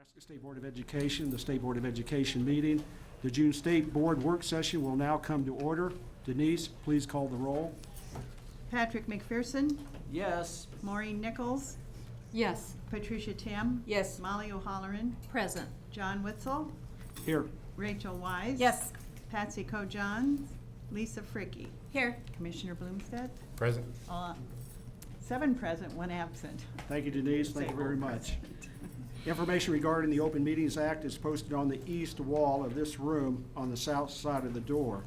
Nebraska State Board of Education, the State Board of Education meeting. The June State Board work session will now come to order. Denise, please call the roll. Patrick McPherson, Yes. Maureen Nichols, Yes. Patricia Tam. Yes. Molly O'Halloran, Present. John Witzel, Here. Rachel Wise. Yes. Patsy Ko-Johns, Lisa Fricke. Here. Commissioner Bloomstead. Present. 7 present, 1 absent. Thank you, Denise. Thank you very much. Information regarding the Open Meetings Act is posted on the east wall of this room on the south side of the door.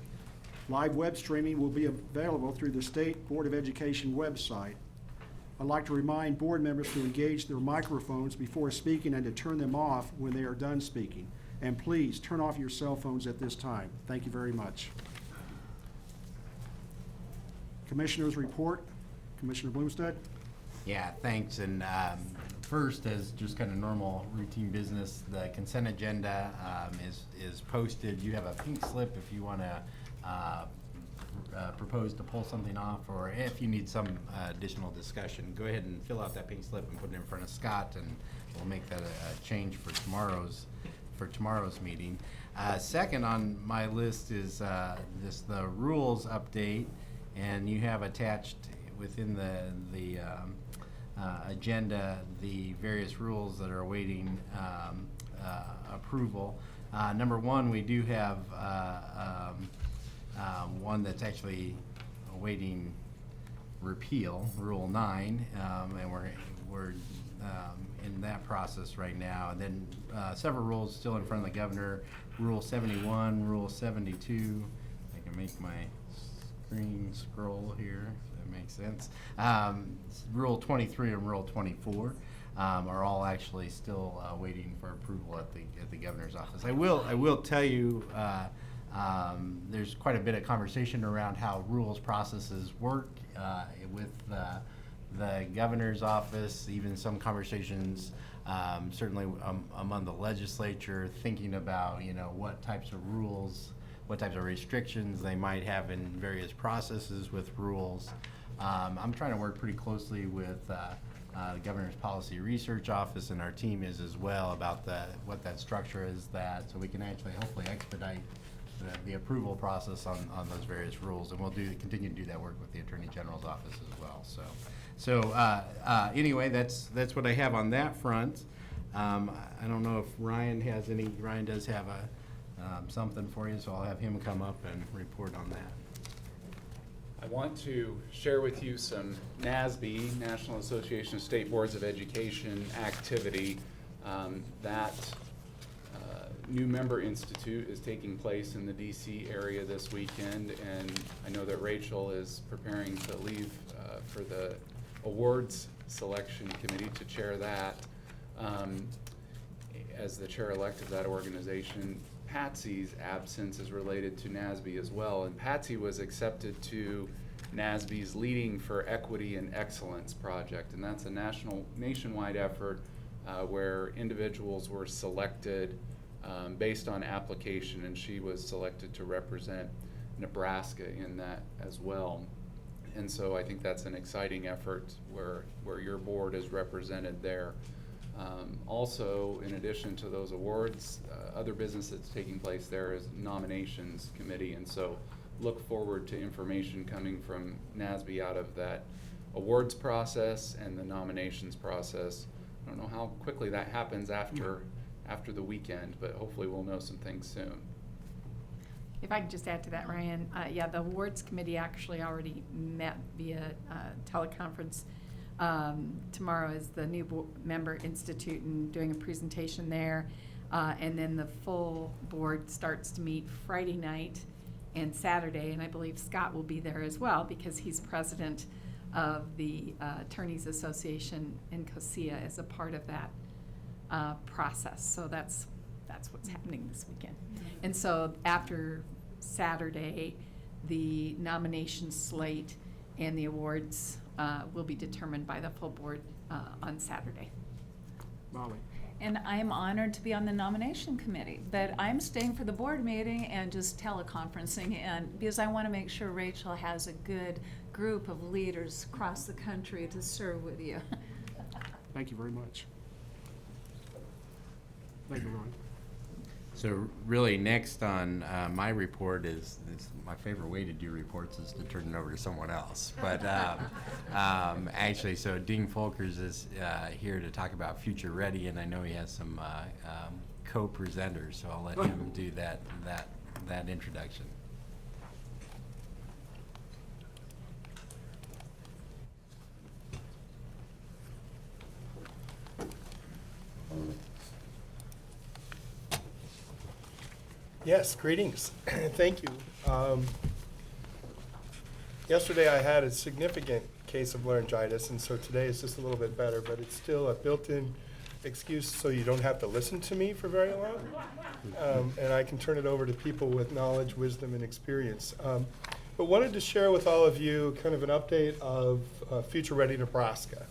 Live web streaming will be available through the State Board of Education website. I'd like to remind board members to engage their microphones before speaking and to turn them off when they are done speaking. And please turn off your cell phones at this time. Thank you very much. Commissioners report. Commissioner Bloomstead. Yeah, thanks. And first, as just kind of normal routine business, the consent agenda is posted. You have a pink slip if you want to propose to pull something off, or if you need some additional discussion, go ahead and fill out that pink slip and put it in front of Scott, and we'll make that a change for tomorrow's meeting. Second on my list is the rules update, and you have attached within the agenda the various rules that are awaiting approval. Number one, we do have one that's actually awaiting repeal, Rule 9, and we're in that process right now. And then several rules still in front of the governor. Rule 71, Rule 72. I can make my screen scroll here. If that makes sense. Rule 23 and Rule 24 are all actually still waiting for approval at the governor's office. I will tell you. There's quite a bit of conversation around how rules processes work with the governor's office, even some conversations certainly among the legislature, thinking about what types of rules, what types of restrictions they might have in various processes with rules. I'm trying to work pretty closely with the Governor's Policy Research Office, and our team is as well, about what that structure is, so we can actually hopefully expedite the approval process on those various rules, and we'll continue to do that work with the Attorney General's office as well. So anyway, that's what I have on that front. I don't know if Ryan has any. Ryan does have something for you, so I'll have him come up and report on that. I want to share with you some NASB, National Association of State Boards of Education, activity. That new member institute is taking place in the DC area this weekend, and I know that Rachel is preparing to leave for the awards selection committee to chair that. As the chair-elect of that organization, Patsy's absence is related to NASB as well, and Patsy was accepted to NASB's Leading for Equity and Excellence project, and that's a nationwide effort where individuals were selected based on application, and she was selected to represent Nebraska in that as well. And so I think that's an exciting effort where your board is represented there. Also, in addition to those awards, other business that's taking place there is nominations committee, and so look forward to information coming from NASB out of that awards process and the nominations process. I don't know how quickly that happens after the weekend, but hopefully we'll know some things soon. If I could just add to that, Ryan, the awards committee actually already met via teleconference. Tomorrow is the new member institute and doing a presentation there, and then the full board starts to meet Friday night and Saturday, and I believe Scott will be there as well because he's president of the Attorneys Association in COSIA as a part of that process. So that's what's happening this weekend. And so after Saturday, the nomination slate and the awards will be determined by the full board on Saturday. Molly. And I'm honored to be on the nomination committee, but I'm staying for the board meeting and just teleconferencing, and because I want to make sure Rachel has a good group of leaders across the country to serve with you. Thank you very much. Thank you, Ron. So really, next on my report is my favorite way to do reports is to turn it over to someone else. But actually, so Dean Folkers is here to talk about Future Ready, and I know he has some co-presenters, so I'll let him do that introduction. Yes, greetings. Thank you. Yesterday I had a significant case of laryngitis, and so today is just a little bit better, but it's still a built-in excuse so you don't have to listen to me for very long. And I can turn it over to people with knowledge, wisdom, and experience. But wanted to share with all of you kind of an update of Future Ready Nebraska.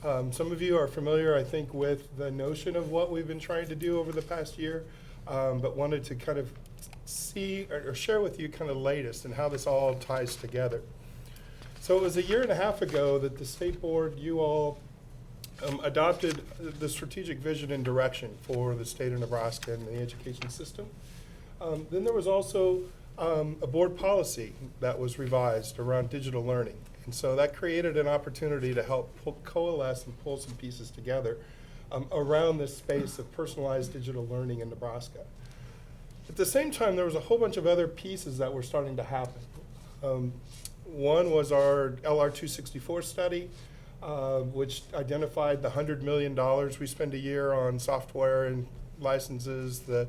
Some of you are familiar, I think, with the notion of what we've been trying to do over the past year. But wanted to kind of see or share with you kind of latest and how this all ties together. So it was a year and a half ago that the state board, you all adopted the strategic vision and direction for the state of Nebraska and the education system. Then there was also a board policy that was revised around digital learning. And so that created an opportunity to help coalesce and pull some pieces together around this space of personalized digital learning in Nebraska. At the same time, there was a whole bunch of other pieces that were starting to happen. One was our LR 264 study, which identified the $100 million we spend a year on software and licenses, the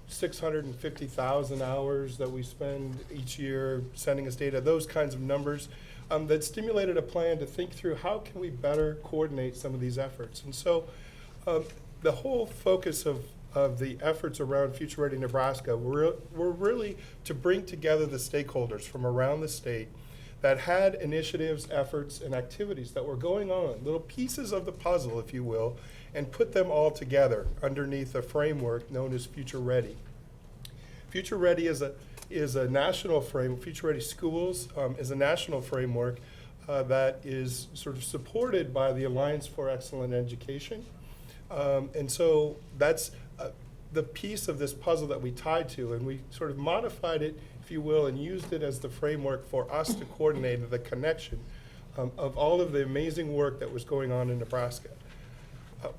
650,000 hours that we spend each year sending us data, those kinds of numbers. That stimulated a plan to think through how can we better coordinate some of these efforts. And so the whole focus of the efforts around Future Ready Nebraska were really to bring together the stakeholders from around the state that had initiatives, efforts, and activities that were going on, little pieces of the puzzle, if you will, and put them all together underneath a framework known as Future Ready. Future Ready is a national framework. Future Ready Schools is a national framework that is sort of supported by the Alliance for Excellent Education. And so that's the piece of this puzzle that we tied to, and we sort of modified it, if you will, and used it as the framework for us to coordinate the connection of all of the amazing work that was going on in Nebraska.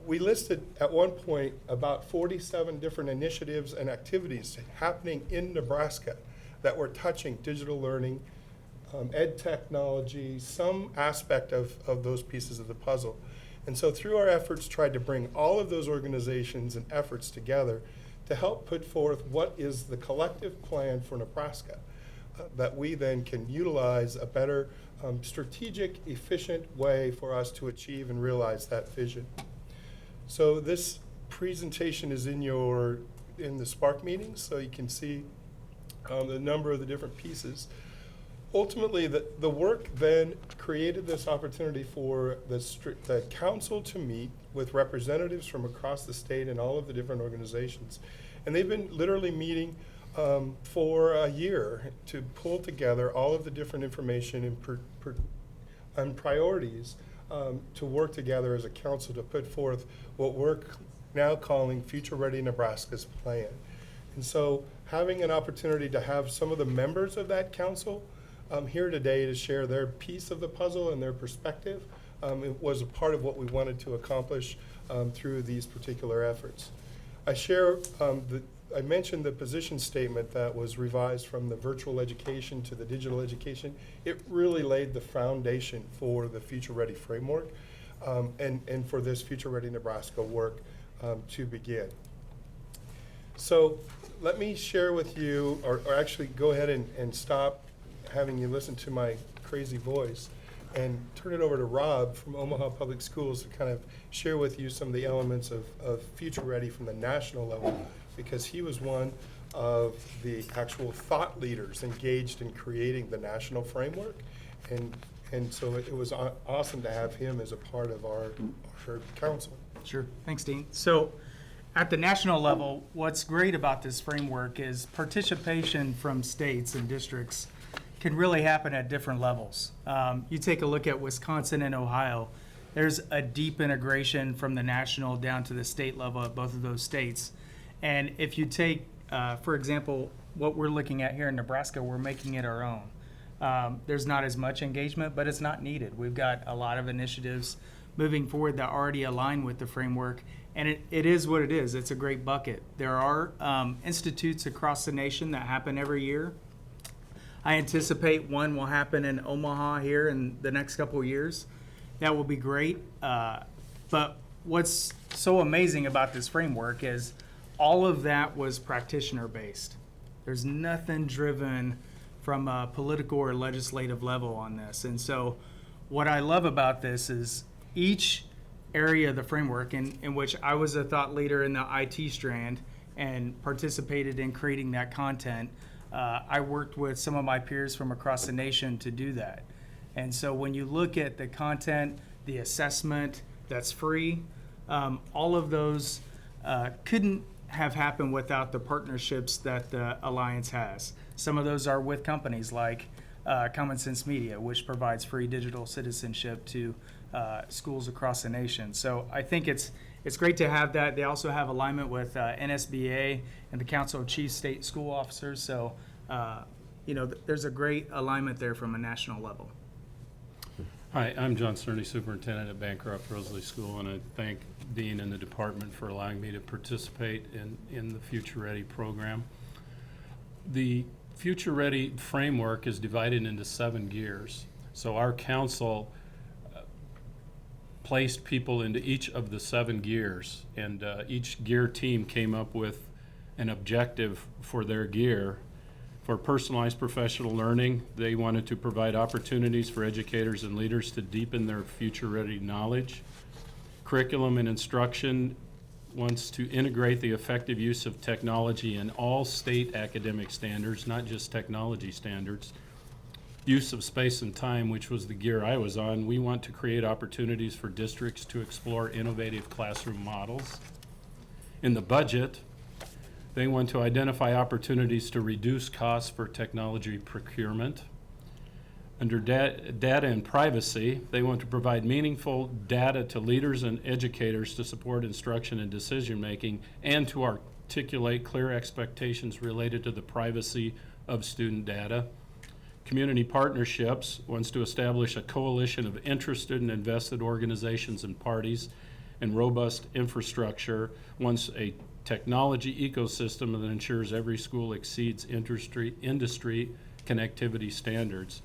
We listed at one point about 47 different initiatives and activities happening in Nebraska that were touching digital learning, ed technology, some aspect of those pieces of the puzzle. And so through our efforts, tried to bring all of those organizations and efforts together to help put forth what is the collective plan for Nebraska that we then can utilize a better strategic, efficient way for us to achieve and realize that vision. So this presentation is in the Spark meetings, so you can see the number of the different pieces. Ultimately, the work then created this opportunity for the council to meet with representatives from across the state and all of the different organizations. And they've been literally meeting for a year to pull together all of the different information and priorities to work together as a council to put forth what we're now calling Future Ready Nebraska's plan. And so having an opportunity to have some of the members of that council here today to share their piece of the puzzle and their perspective, it was a part of what we wanted to accomplish through these particular efforts. I mentioned the position statement that was revised from the virtual education to the digital education. It really laid the foundation for the Future Ready framework and for this Future Ready Nebraska work to begin. So let me share with you, or actually go ahead and stop having you listen to my crazy voice and turn it over to Rob from Omaha Public Schools to kind of share with you some of the elements of Future Ready from the national level, because he was one of the actual thought leaders engaged in creating the national framework. And so it was awesome to have him as a part of our council. Sure. Thanks, Dean. So at the national level, what's great about this framework is participation from states and districts can really happen at different levels. You take a look at Wisconsin and Ohio. there's a deep integration from the national down to the state level at both of those states. And if you take, for example, what we're looking at here in Nebraska, we're making it our own. There's not as much engagement, but it's not needed. We've got a lot of initiatives moving forward that already align with the framework, and it is what it is. It's a great bucket. There are institutes across the nation that happen every year. I anticipate one will happen in Omaha here in the next couple of years. That will be great. But what's so amazing about this framework is all of that was practitioner-based. There's nothing driven from a political or legislative level on this. And so what I love about this is each area of the framework in which I was a thought leader in the IT strand and participated in creating that content, I worked with some of my peers from across the nation to do that. And so when you look at the content, the assessment that's free, all of those couldn't have happened without the partnerships that the Alliance has. Some of those are with companies like Common Sense Media, which provides free digital citizenship to schools across the nation. So I think it's great to have that. They also have alignment with NSBA and the Council of Chief State School Officers. So, there's a great alignment there from a national level. Hi, I'm John Cerny, Superintendent at Bancroft Rosalie School, and I thank Dean and the department for allowing me to participate in the Future Ready program. The Future Ready framework is divided into 7 gears. So our council placed people into each of the 7 gears, and each gear team came up with an objective for their gear. For personalized professional learning, they wanted to provide opportunities for educators and leaders to deepen their future-ready knowledge. Curriculum and instruction wants to integrate the effective use of technology in all state academic standards, not just technology standards. Use of space and time, which was the gear I was on, we want to create opportunities for districts to explore innovative classroom models. In the budget, they want to identify opportunities to reduce costs for technology procurement. Under data and privacy, they want to provide meaningful data to leaders and educators to support instruction and decision-making and to articulate clear expectations related to the privacy of student data. Community Partnerships wants to establish a coalition of interested and invested organizations and parties, and robust infrastructure wants a technology ecosystem that ensures every school exceeds industry connectivity standards.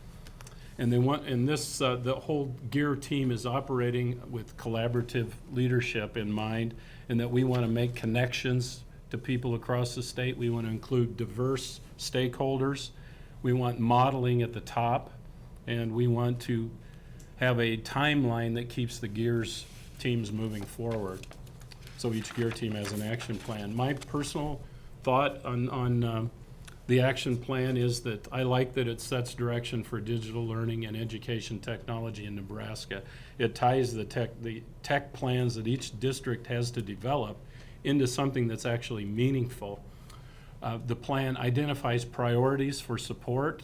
And they want, in this, the whole gear team is operating with collaborative leadership in mind, and that we want to make connections to people across the state. We want to include diverse stakeholders. We want modeling at the top, and we want to have a timeline that keeps the gears teams moving forward. So each gear team has an action plan. My personal thought on the action plan is that I like that it sets direction for digital learning and education technology in Nebraska. It ties the tech plans that each district has to develop into something that's actually meaningful. The plan identifies priorities for support,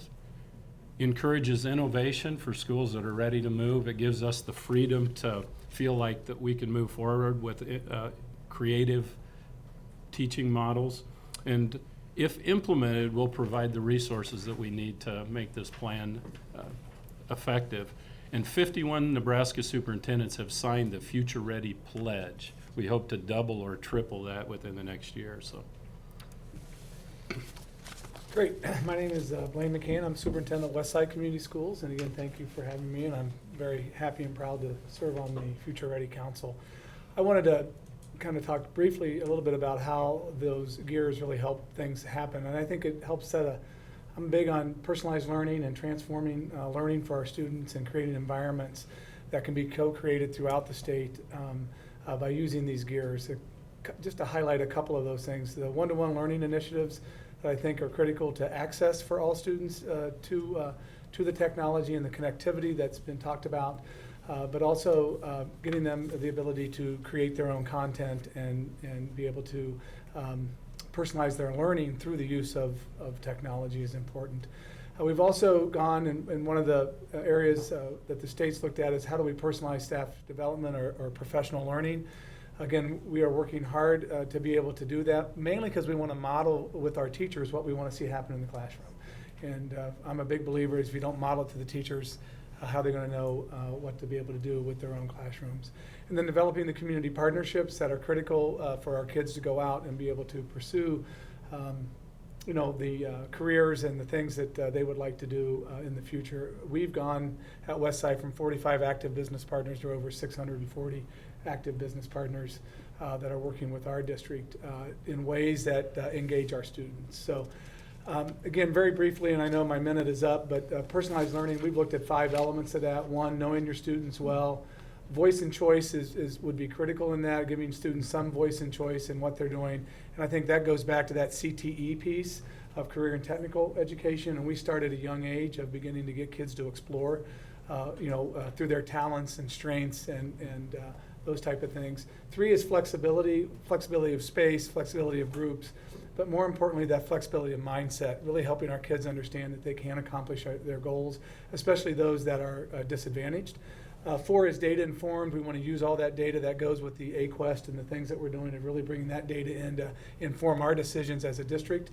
encourages innovation for schools that are ready to move. It gives us the freedom to feel like that we can move forward with creative teaching models, and if implemented, will provide the resources that we need to make this plan effective. And 51 Nebraska superintendents have signed the Future Ready Pledge. We hope to double or triple that within the next year. So. Great. My name is Blaine McCann. I'm superintendent of Westside Community Schools, and again, thank you for having me, and I'm very happy and proud to serve on the Future Ready Council. I wanted to kind of talk briefly a little bit about how those gears really help things happen, and I think it helps I'm big on personalized learning and transforming learning for our students and creating environments that can be co-created throughout the state by using these gears. Just to highlight a couple of those things, the one-to-one learning initiatives that I think are critical to access for all students to the technology and the connectivity that's been talked about, but also getting them the ability to create their own content and be able to personalize their learning through the use of technology is important. We've also gone, and one of the areas that the state's looked at is how do we personalize staff development or professional learning. Again, we are working hard to be able to do that, mainly because we want to model with our teachers what we want to see happen in the classroom. And I'm a big believer is if you don't model it to the teachers, how they're going to know what to be able to do with their own classrooms. And then developing the community partnerships that are critical for our kids to go out and be able to pursue the careers and the things that they would like to do in the future. We've gone at Westside from 45 active business partners to over 640 active business partners that are working with our district in ways that engage our students. So again, very briefly, and I know my minute is up, but personalized learning, we've looked at 5 elements of that. One, knowing your students well. Voice and choice would be critical in that, giving students some voice and choice in what they're doing. And I think that goes back to that CTE piece of career and technical education. And we started at a young age of beginning to get kids to explore, through their talents and strengths and those type of things. 3 is flexibility of space, flexibility of groups, but more importantly, that flexibility of mindset, really helping our kids understand that they can accomplish their goals, especially those that are disadvantaged. 4 is data informed. We want to use all that data that goes with the AQuest and the things that we're doing and really bringing that data in to inform our decisions as a district.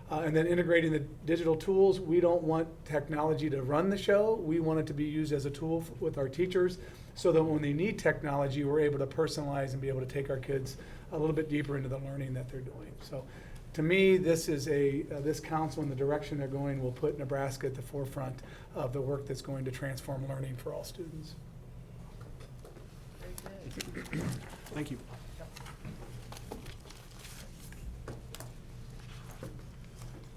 And then integrating the digital tools. We don't want technology to run the show. We want it to be used as a tool with our teachers so that when they need technology, we're able to personalize and be able to take our kids a little bit deeper into the learning that they're doing. So to me, this is this council and the direction they're going will put Nebraska at the forefront of the work that's going to transform learning for all students. Thank you.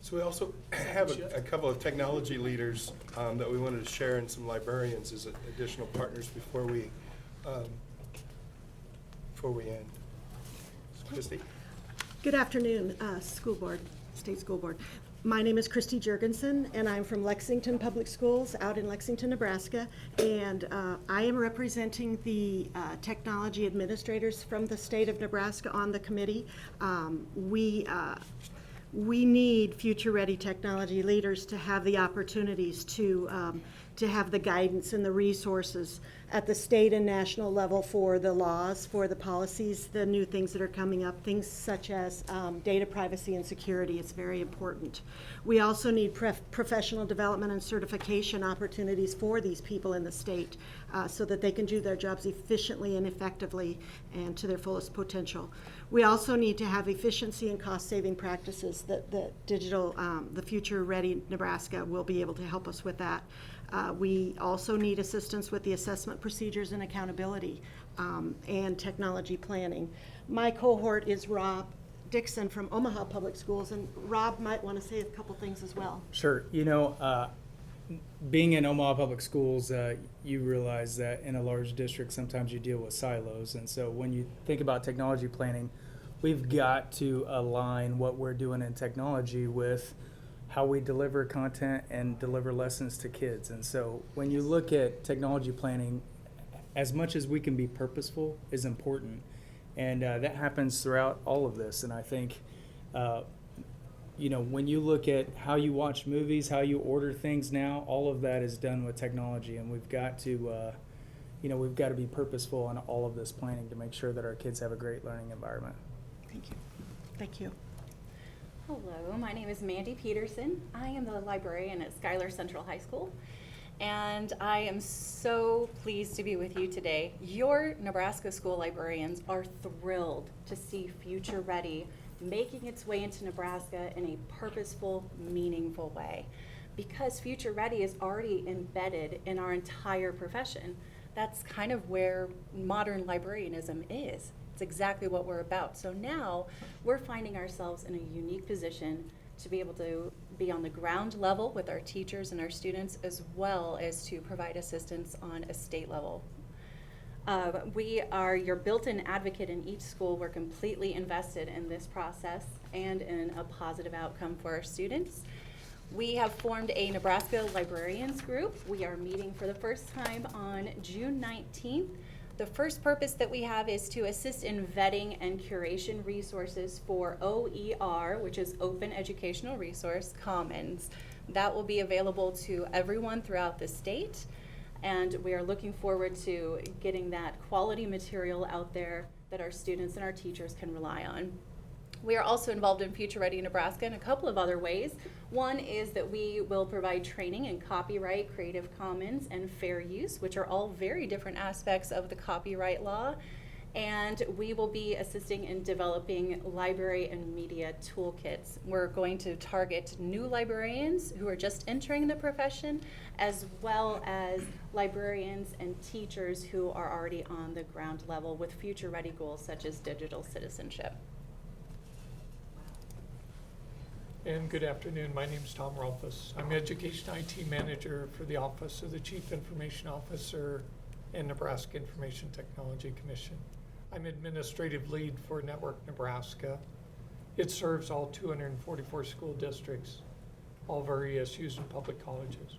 So we also have a couple of technology leaders that we wanted to share and some librarians as additional partners before we end. Christy? Good afternoon, School Board, State School Board. My name is Christy Jurgensen, and I'm from Lexington Public Schools out in Lexington, Nebraska. And I am representing the technology administrators from the state of Nebraska on the committee. We need future-ready technology leaders to have the opportunities to have the guidance and the resources at the state and national level for the laws, for the policies, the new things that are coming up, things such as data privacy and security. It's very important. We also need professional development and certification opportunities for these people in the state so that they can do their jobs efficiently and effectively and to their fullest potential. We also need to have efficiency and cost-saving practices that the Future Ready Nebraska will be able to help us with that. We also need assistance with the assessment procedures and accountability and technology planning. My cohort is Rob Dixon from Omaha Public Schools, and Rob might want to say a couple things as well. Sure. Being in Omaha Public Schools, you realize that in a large district, sometimes you deal with silos. And so when you think about technology planning, we've got to align what we're doing in technology with how we deliver content and deliver lessons to kids. And so when you look at technology planning, as much as we can be purposeful is important. And that happens throughout all of this. And I think, when you look at how you watch movies, how you order things now, all of that is done with technology. And we've got to, be purposeful in all of this planning to make sure that our kids have a great learning environment. Thank you. Thank you. Hello, my name is Mandy Peterson. I am the librarian at Schuyler Central High School, and I am so pleased to be with you today. Your Nebraska school librarians are thrilled to see Future Ready making its way into Nebraska in a purposeful, meaningful way, because Future Ready is already embedded in our entire profession. That's kind of where modern librarianism is. It's exactly what we're about. So now we're finding ourselves in a unique position to be able to be on the ground level with our teachers and our students, as well as to provide assistance on a state level. We are your built-in advocate in each school. We're completely invested in this process and in a positive outcome for our students. We have formed a Nebraska Librarians Group. We are meeting for the first time on June 19th. The first purpose that we have is to assist in vetting and curation resources for OER, which is Open Educational Resource Commons. That will be available to everyone throughout the state, and we are looking forward to getting that quality material out there that our students and our teachers can rely on. We are also involved in Future Ready Nebraska in a couple of other ways. One is that we will provide training in copyright, Creative Commons, and fair use, which are all very different aspects of the copyright law. And we will be assisting in developing library and media toolkits. We're going to target new librarians who are just entering the profession, as well as librarians and teachers who are already on the ground level with future-ready goals such as digital citizenship. And good afternoon, my name is Tom Rolfus. I'm Education IT Manager for the Office of the Chief Information Officer and Nebraska Information Technology Commission. I'm Administrative Lead for Network Nebraska. It serves all 244 school districts, all of our ESUs and public colleges.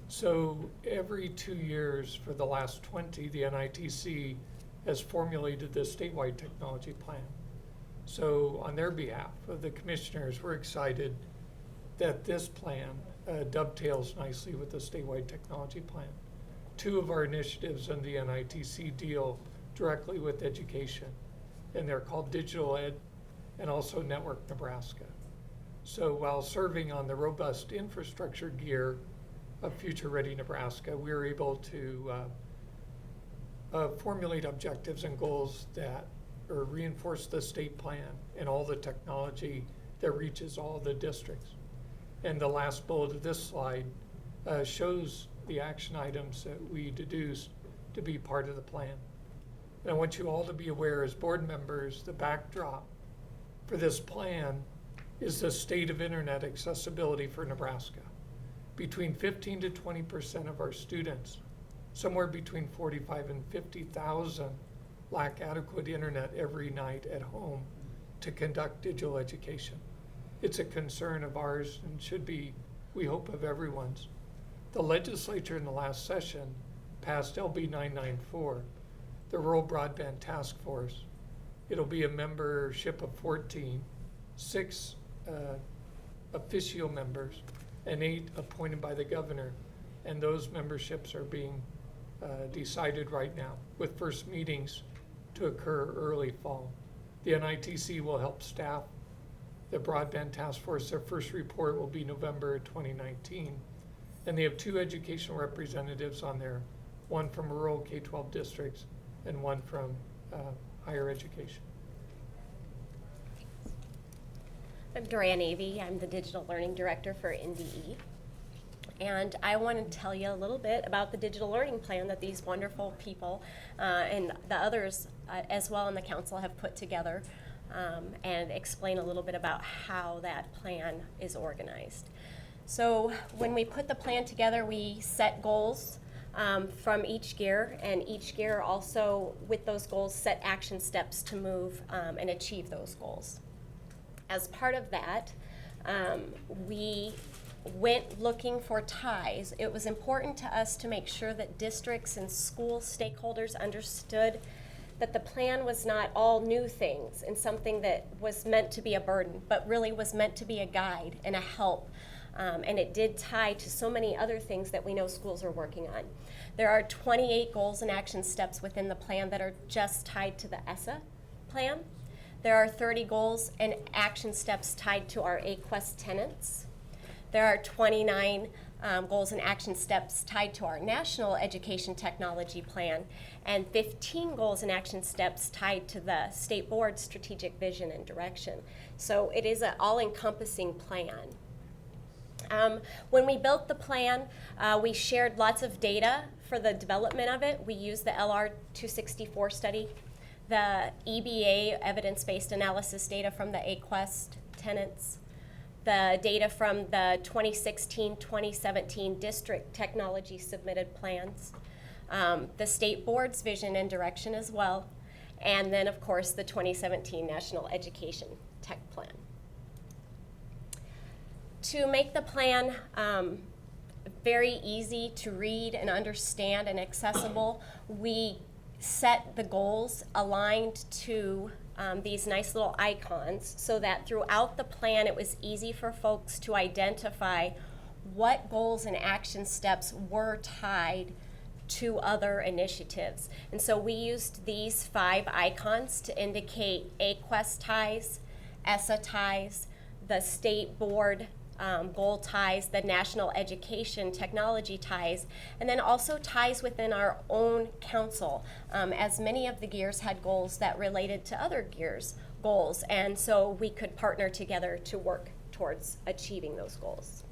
So every 2 years for the last 20, the NITC has formulated this statewide technology plan. So on their behalf of the commissioners, we're excited that this plan dovetails nicely with the statewide technology plan. 2 of our initiatives in the NITC deal directly with education, and they're called Digital Ed and also Network Nebraska. So while serving on the robust infrastructure gear of Future Ready Nebraska, we were able to formulate objectives and goals that reinforce the state plan and all the technology that reaches all the districts. And the last bullet of this slide shows the action items that we deduced to be part of the plan. And I want you all to be aware as board members, the backdrop for this plan is the state of internet accessibility for Nebraska. Between 15 to 20% of our students, somewhere between 45 and 50,000, lack adequate internet every night at home to conduct digital education. It's a concern of ours and should be, we hope, of everyone's. The legislature in the last session passed LB 994, the Rural Broadband Task Force. It'll be a membership of 14, 6 official members, and 8 appointed by the governor. And those memberships are being decided right now, with first meetings to occur early fall. The NITC will help staff the Broadband Task Force. Their first report will be November 2019. And they have 2 educational representatives on there, one from rural K-12 districts and one from higher education. I'm Doria Navy. I'm the Digital Learning Director for NDE. And I want to tell you a little bit about the digital learning plan that these wonderful people and the others as well in the council have put together, and explain a little bit about how that plan is organized. So when we put the plan together, we set goals from each gear, and each gear also, with those goals, set action steps to move and achieve those goals. As part of that, we went looking for ties. It was important to us to make sure that districts and school stakeholders understood that the plan was not all new things and something that was meant to be a burden, but really was meant to be a guide and a help. And it did tie to so many other things that we know schools are working on. There are 28 goals and action steps within the plan that are just tied to the ESSA plan. There are 30 goals and action steps tied to our AQuest tenants. There are 29 goals and action steps tied to our National Education Technology Plan, and 15 goals and action steps tied to the State Board's strategic vision and direction. So it is an all-encompassing plan. When we built the plan, we shared lots of data for the development of it. We used the LR 264 study, the EBA evidence-based analysis data from the AQuest tenants, the data from the 2016-2017 district technology submitted plans, the state board's vision and direction as well, and then of course the 2017 National Education Tech Plan. To make the plan very easy to read and understand and accessible, we set the goals aligned to these nice little icons so that throughout the plan it was easy for folks to identify what goals and action steps were tied to other initiatives. And so we used these 5 icons to indicate AQuest ties, ESSA ties, the state board goal ties, the national education technology ties, and then also ties within our own council, as many of the gears had goals that related to other gears goals, and so we could partner together to work towards achieving those goals.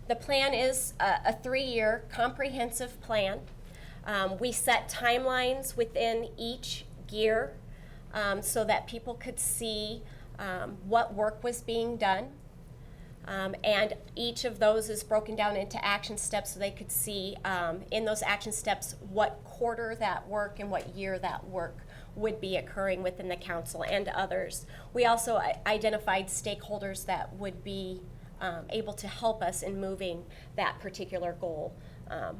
The plan is a 3-year comprehensive plan. We set timelines within each gear so that people could see what work was being done. And each of those is broken down into action steps so they could see in those action steps what quarter that work and what year that work would be occurring within the council and others. We also identified stakeholders that would be able to help us in moving that particular goal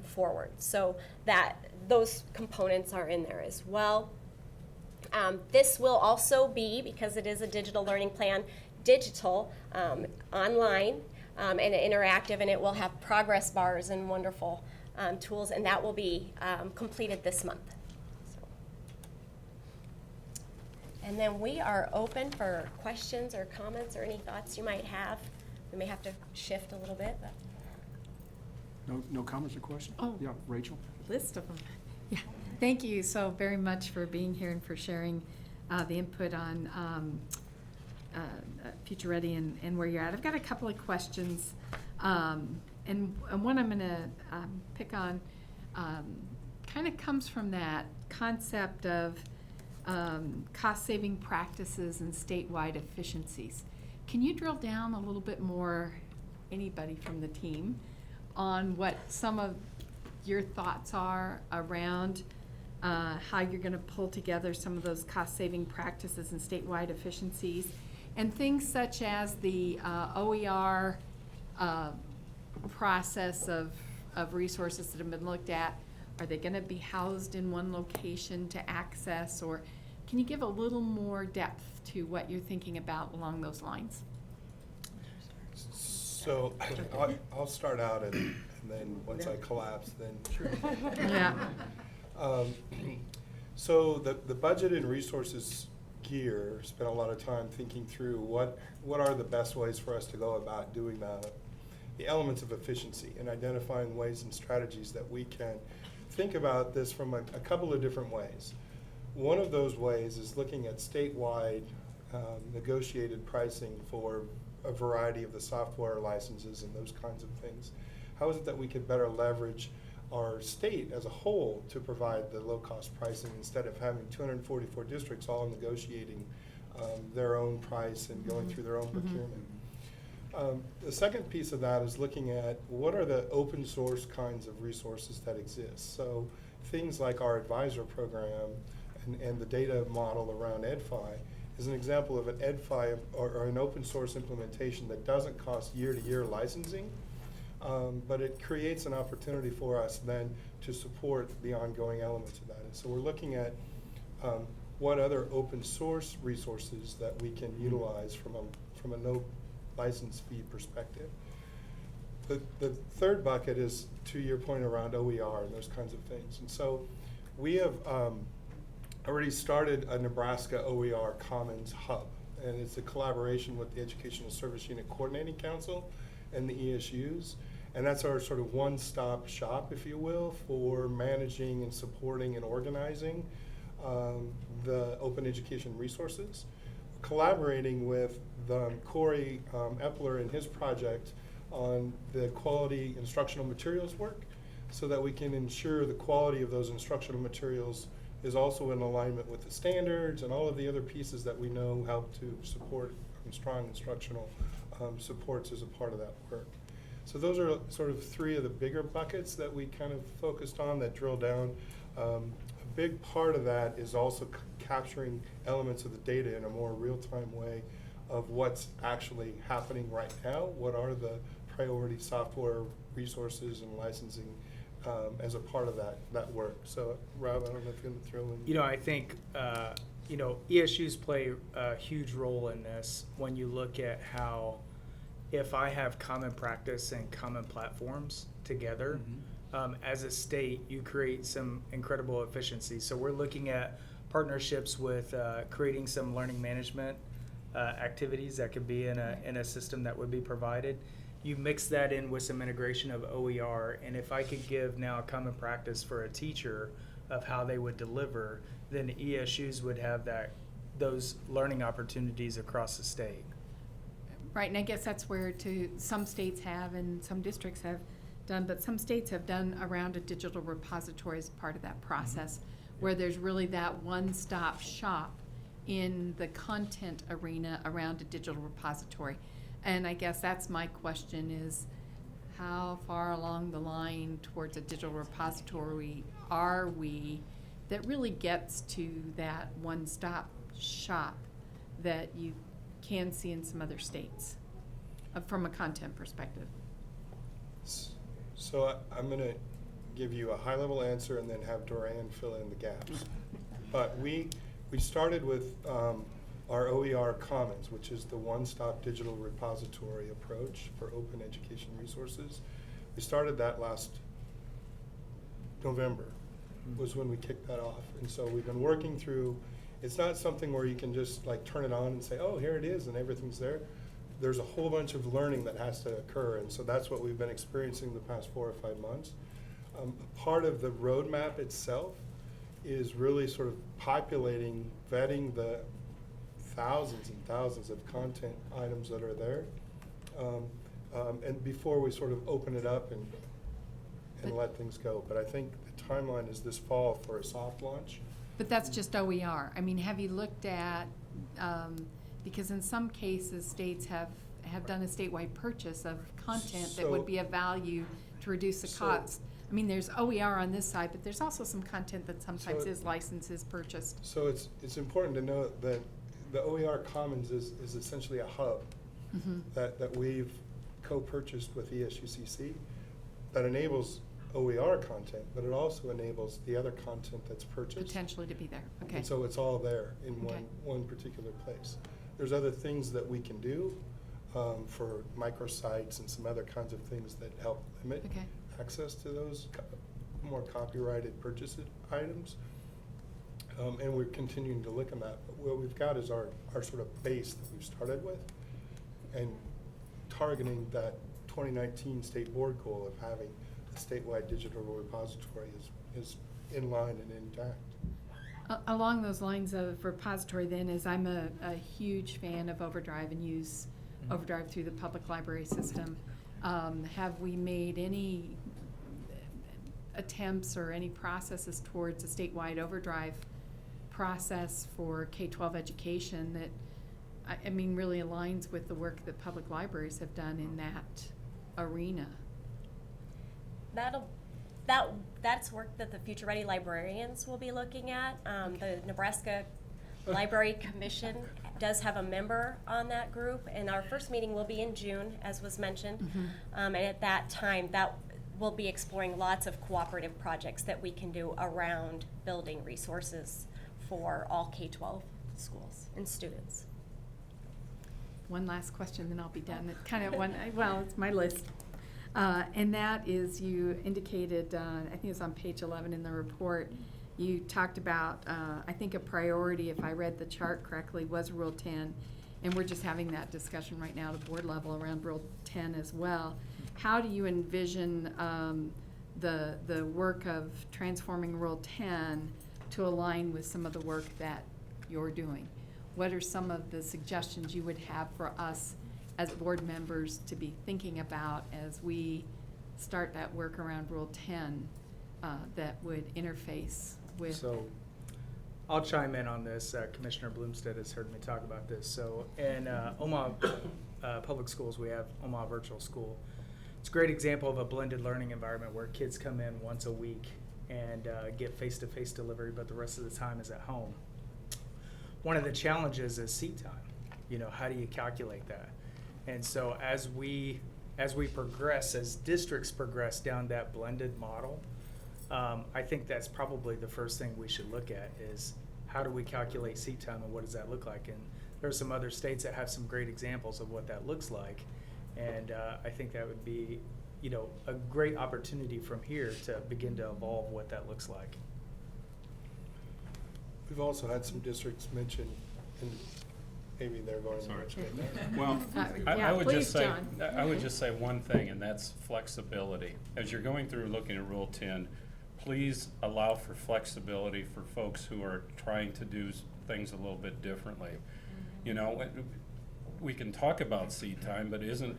forward. So that those components are in there as well. This will also be, because it is a digital learning plan, digital, online, and interactive, and it will have progress bars and wonderful tools, and that will be completed this month. So. And then we are open for questions or comments or any thoughts you might have. We may have to shift a little bit, but. No comments or questions? Oh. Yeah, Rachel? List of them. Yeah, thank you so very much for being here and for sharing the input on Future Ready and where you're at. I've got a couple of questions, and one I'm going to pick on kind of comes from that concept of cost-saving practices and statewide efficiencies. Can you drill down a little bit more, anybody from the team, on what some of your thoughts are around how you're going to pull together some of those cost-saving practices and statewide efficiencies, and things such as the OER process of resources that have been looked at? Are they going to be housed in one location to access, or can you give a little more depth to what you're thinking about along those lines? So I'll start out and then once I collapse, then. Yeah. So the budget and resources gear spent a lot of time thinking through what are the best ways for us to go about doing the elements of efficiency and identifying ways and strategies that we can think about this from a couple of different ways. One of those ways is looking at statewide negotiated pricing for a variety of the software licenses and those kinds of things. How is it that we could better leverage our state as a whole to provide the low-cost pricing instead of having 244 districts all negotiating their own price and going through their own procurement? The second piece of that is looking at what are the open source kinds of resources that exist. So things like our advisor program and the data model around EdFi is an example of an EdFi or an open source implementation that doesn't cost year-to-year licensing, but it creates an opportunity for us then to support the ongoing elements of that. And so we're looking at what other open source resources that we can utilize from a no license fee perspective. The third bucket is to your point around OER and those kinds of things. And so we have already started a Nebraska OER Commons Hub, and it's a collaboration with the Educational Service Unit Coordinating Council and the ESUs. And that's our sort of one-stop shop, if you will, for managing and supporting and organizing the open education resources. Collaborating with Corey Epler and his project on the quality instructional materials work so that we can ensure the quality of those instructional materials is also in alignment with the standards and all of the other pieces that we know help to support strong instructional supports as a part of that work. So those are sort of three of the bigger buckets that we kind of focused on that drill down. A big part of that is also capturing elements of the data in a more real-time way of what's actually happening right now, what are the priority software resources and licensing as a part of that work. So Rob, I don't know if you're going to throw in. I think, you know, ESUs play a huge role in this when you look at how if I have common practice and common platforms together, as a state, you create some incredible efficiency. So we're looking at partnerships with creating some learning management activities that could be in a system that would be provided. You mix that in with some integration of OER, and if I could give now a common practice for a teacher of how they would deliver, then ESUs would have those learning opportunities across the state. Right, and I guess that's where some states have and some districts have done, but some states have done around a digital repository as part of that process, where there's really that one-stop shop in the content arena around a digital repository. And I guess that's my question is, how far along the line towards a digital repository are we that really gets to that one-stop shop that you can see in some other states from a content perspective? So I'm going to give you a high-level answer and then have Dorian fill in the gaps. But we started with our OER Commons, which is the one-stop digital repository approach for open education resources. We started that last November was when we kicked that off. And so we've been working through, it's not something where you can just like turn it on and say, oh, here it is and everything's there. There's a whole bunch of learning that has to occur, and so that's what we've been experiencing the past 4 or 5 months. Part of the roadmap itself is really sort of populating, vetting the thousands and thousands of content items that are there, and before we sort of open it up and let things go. But I think the timeline is this fall for a soft launch. But that's just OER. I mean, have you looked at, because in some cases, states have done a statewide purchase of content that would be of value to reduce the cost. I mean, there's OER on this side, but there's also some content that sometimes is licenses purchased. So it's important to note that the OER Commons is essentially a hub that we've co-purchased with ESUCC that enables OER content, but it also enables the other content that's purchased. Potentially to be there, okay. And so it's all there in Okay. one particular place. There's other things that we can do for microsites and some other kinds of things that help limit access to those more copyrighted purchased items. And we're continuing to look at that. But what we've got is our sort of base that we've started with, and targeting that 2019 state board goal of having a statewide digital repository is in line and intact. Along those lines of repository then, is I'm a huge fan of Overdrive and use Overdrive through the public library system. Have we made any attempts or any processes towards a statewide Overdrive process for K-12 education that, I mean, really aligns with the work that public libraries have done in that arena? That's work that the Future Ready librarians will be looking at. The Nebraska Library Commission does have a member on that group, and our first meeting will be in June, as was mentioned. And at that time, that we'll be exploring lots of cooperative projects that we can do around building resources for all K-12 schools and students. One last question, then I'll be done. It's kind of well, it's my list. And that is, you indicated, I think it's on page 11 in the report, you talked about, I think a priority, if I read the chart correctly, was Rule 10. And we're just having that discussion right now at the board level around Rule 10 as well. How do you envision the work of transforming Rule 10 to align with some of the work that you're doing? What are some of the suggestions you would have for us as board members to be thinking about as we start that work around Rule 10 that would interface with? So I'll chime in on this. Commissioner Bloomstead has heard me talk about this. So in Omaha Public Schools, we have Omaha Virtual School. It's a great example of a blended learning environment where kids come in once a week and get face-to-face delivery, but the rest of the time is at home. One of the challenges is seat time. You know, how do you calculate that? And so as we progress, as districts progress down that blended model, I think that's probably the first thing we should look at is how do we calculate seat time and what does that look like? And there are some other states that have some great examples of what that looks like. And I think that would be, a great opportunity from here to begin to evolve what that looks like. We've also had some districts mention, and maybe they're going to Sorry. mention it now. Well, Yeah, I would please, just say, John. I would just say one thing, and that's flexibility. As you're going through looking at Rule 10, please allow for flexibility for folks who are trying to do things a little bit differently. We can talk about seat time, but isn't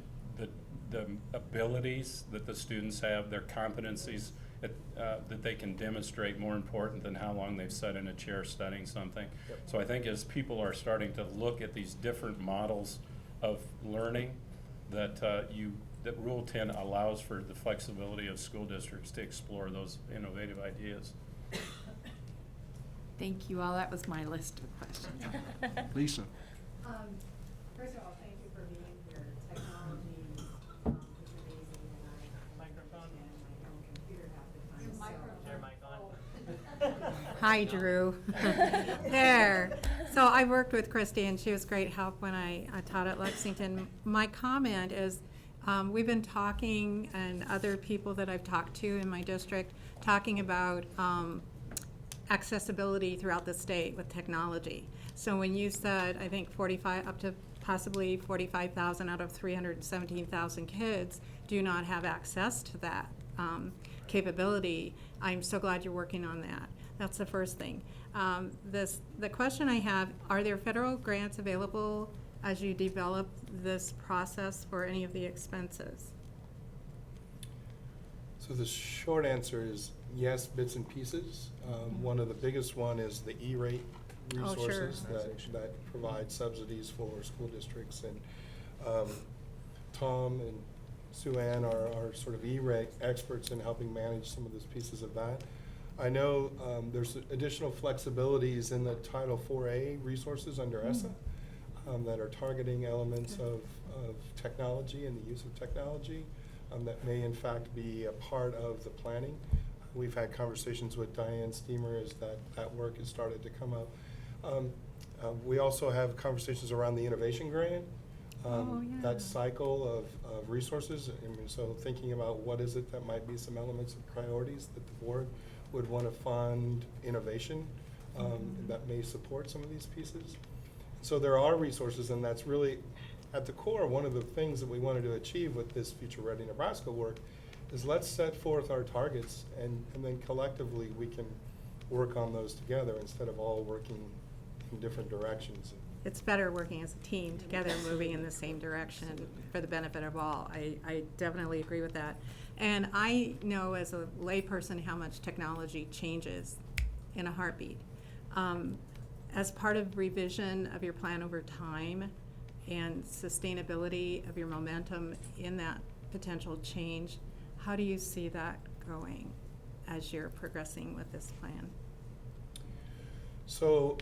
the abilities that the students have, their competencies that they can demonstrate more important than how long they've sat in a chair studying something? Yep. So I think as people are starting to look at these different models of learning, that that Rule 10 allows for the flexibility of school districts to explore those innovative ideas. Thank you all. That was my list of questions. Lisa? First of all, thank you for being here. Technology is amazing, and I microphone and my own computer half the time. Your microphone. Hi, Drew. There. So I worked with Christy, and she was great help when I taught at Lexington. My comment is, we've been talking, and other people that I've talked to in my district, talking about accessibility throughout the state with technology. So when you said, I think 45, up to possibly 45,000 out of 317,000 kids do not have access to that capability, I'm so glad you're working on that. That's the first thing. The question I have, are there federal grants available as you develop this process for any of the expenses? So the short answer is yes, bits and pieces. One of the biggest one is the E-rate Oh, sure. resources that provide subsidies for school districts. And Tom and Sue Ann are sort of E-rate experts in helping manage some of those pieces of that. I know there's additional flexibilities in the Title 4A resources under ESSA that are targeting elements of technology and the use of technology that may in fact be a part of the planning. We've had conversations with Diane Steamer as that work has started to come up. We also have conversations around the innovation grant, that cycle of resources. And so thinking about what is it that might be some elements of priorities that the board would want to fund innovation that may support some of these pieces. So there are resources, and that's really at the core one of the things that we wanted to achieve with this Future Ready Nebraska work is let's set forth our targets and then collectively we can work on those together instead of all working in different directions. It's better working as a team together, moving in the same direction for the benefit of all. I definitely agree with that. And I know as a layperson how much technology changes in a heartbeat. As part of revision of your plan over time and sustainability of your momentum in that potential change, how do you see that going as you're progressing with this plan? So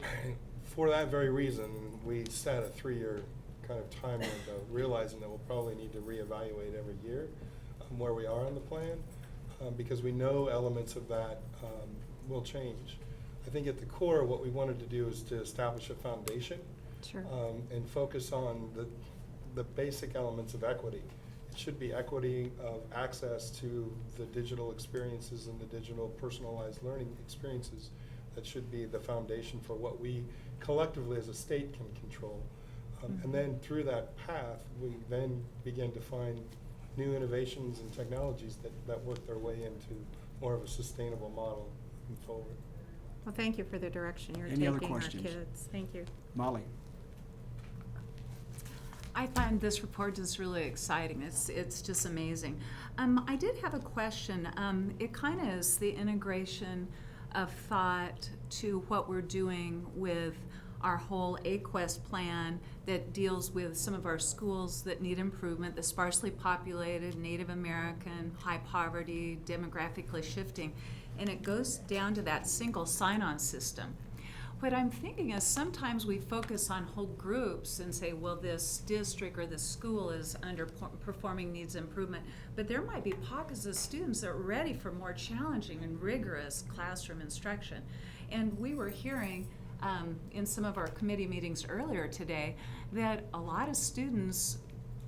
for that very reason, we set a 3-year kind of time window, realizing that we'll probably need to reevaluate every year where we are on the plan, because we know elements of that will change. I think at the core, what we wanted to do is to establish a foundation and focus on the basic elements of equity. It should be equity of access to the digital experiences and the digital personalized learning experiences. That should be the foundation for what we collectively as a state can control. And then through that path, we then begin to find new innovations and technologies that work their way into more of a sustainable model moving forward. Well, thank you for the direction you're Any other taking our questions? kids. Thank you. Molly? I find this report just really exciting. It's just amazing. I did have a question. It kind of is the integration of thought to what we're doing with our whole AQuest plan that deals with some of our schools that need improvement, the sparsely populated, Native American, high poverty, demographically shifting. And it goes down to that single sign-on system. What I'm thinking is sometimes we focus on whole groups and say, well, this district or this school is underperforming, needs improvement, but there might be pockets of students that are ready for more challenging and rigorous classroom instruction. And we were hearing in some of our committee meetings earlier today that a lot of students,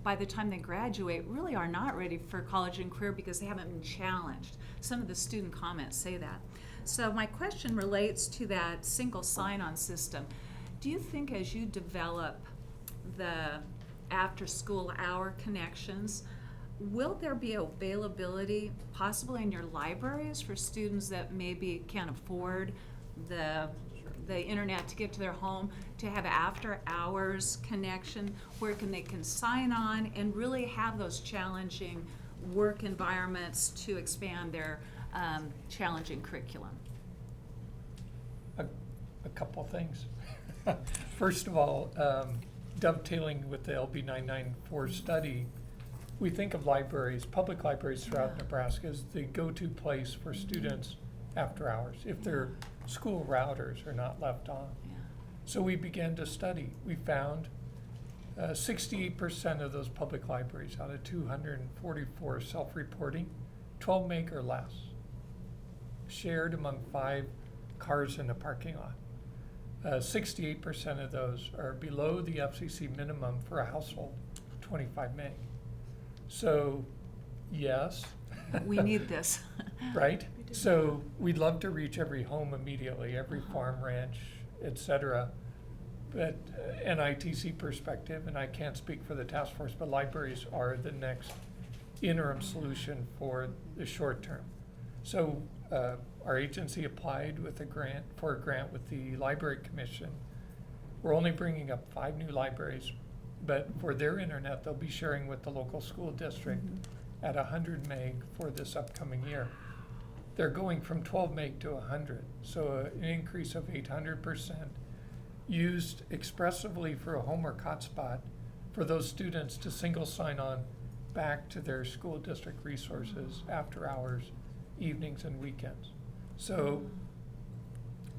by the time they graduate, really are not ready for college and career because they haven't been challenged. Some of the student comments say that. So my question relates to that single sign-on system. Do you think as you develop the after-school hour connections, will there be availability possibly in your libraries for students that maybe can't afford the internet to get to their home, to have after-hours connection where they can sign on and really have those challenging work environments to expand their challenging curriculum? A couple things. First of all, dovetailing with the LB 994 study, we think of libraries, public libraries throughout Nebraska as the go-to place for students after hours, if their school routers are not left on. So we began to study. We found 68% of those public libraries out of 244 self-reporting, 12 meg or less, shared among 5 cars in a parking lot. 68% of those are below the FCC minimum for a household, 25 meg. So, yes. We need this. Right? So we'd love to reach every home immediately, every farm, ranch, et cetera. But NITC perspective, and I can't speak for the task force, but libraries are the next interim solution for the short term. So our agency applied with a grant with the Library Commission. We're only bringing up 5 new libraries, but for their internet, they'll be sharing with the local school district at 100 meg for this upcoming year. They're going from 12 meg to 100, so an increase of 800%, used expressively for a homework hotspot for those students to single sign on back to their school district resources after hours, evenings and weekends. So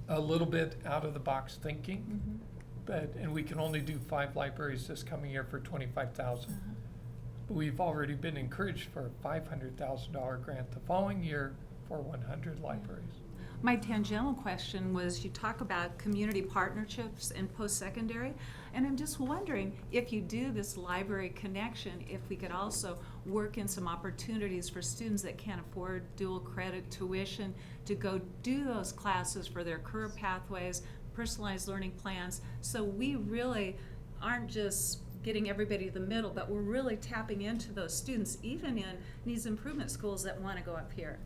a little bit out of the box thinking, and we can only do 5 libraries this coming year for $25,000. But we've already been encouraged for a $500,000 grant the following year for 100 libraries. My tangential question was, you talk about community partnerships and post-secondary, and I'm just wondering if you do this library connection, if we could also work in some opportunities for students that can't afford dual credit tuition to go do those classes for their career pathways, personalized learning plans, so we really aren't just getting everybody to the middle, but we're really tapping into those students, even in needs improvement schools that want to go up here.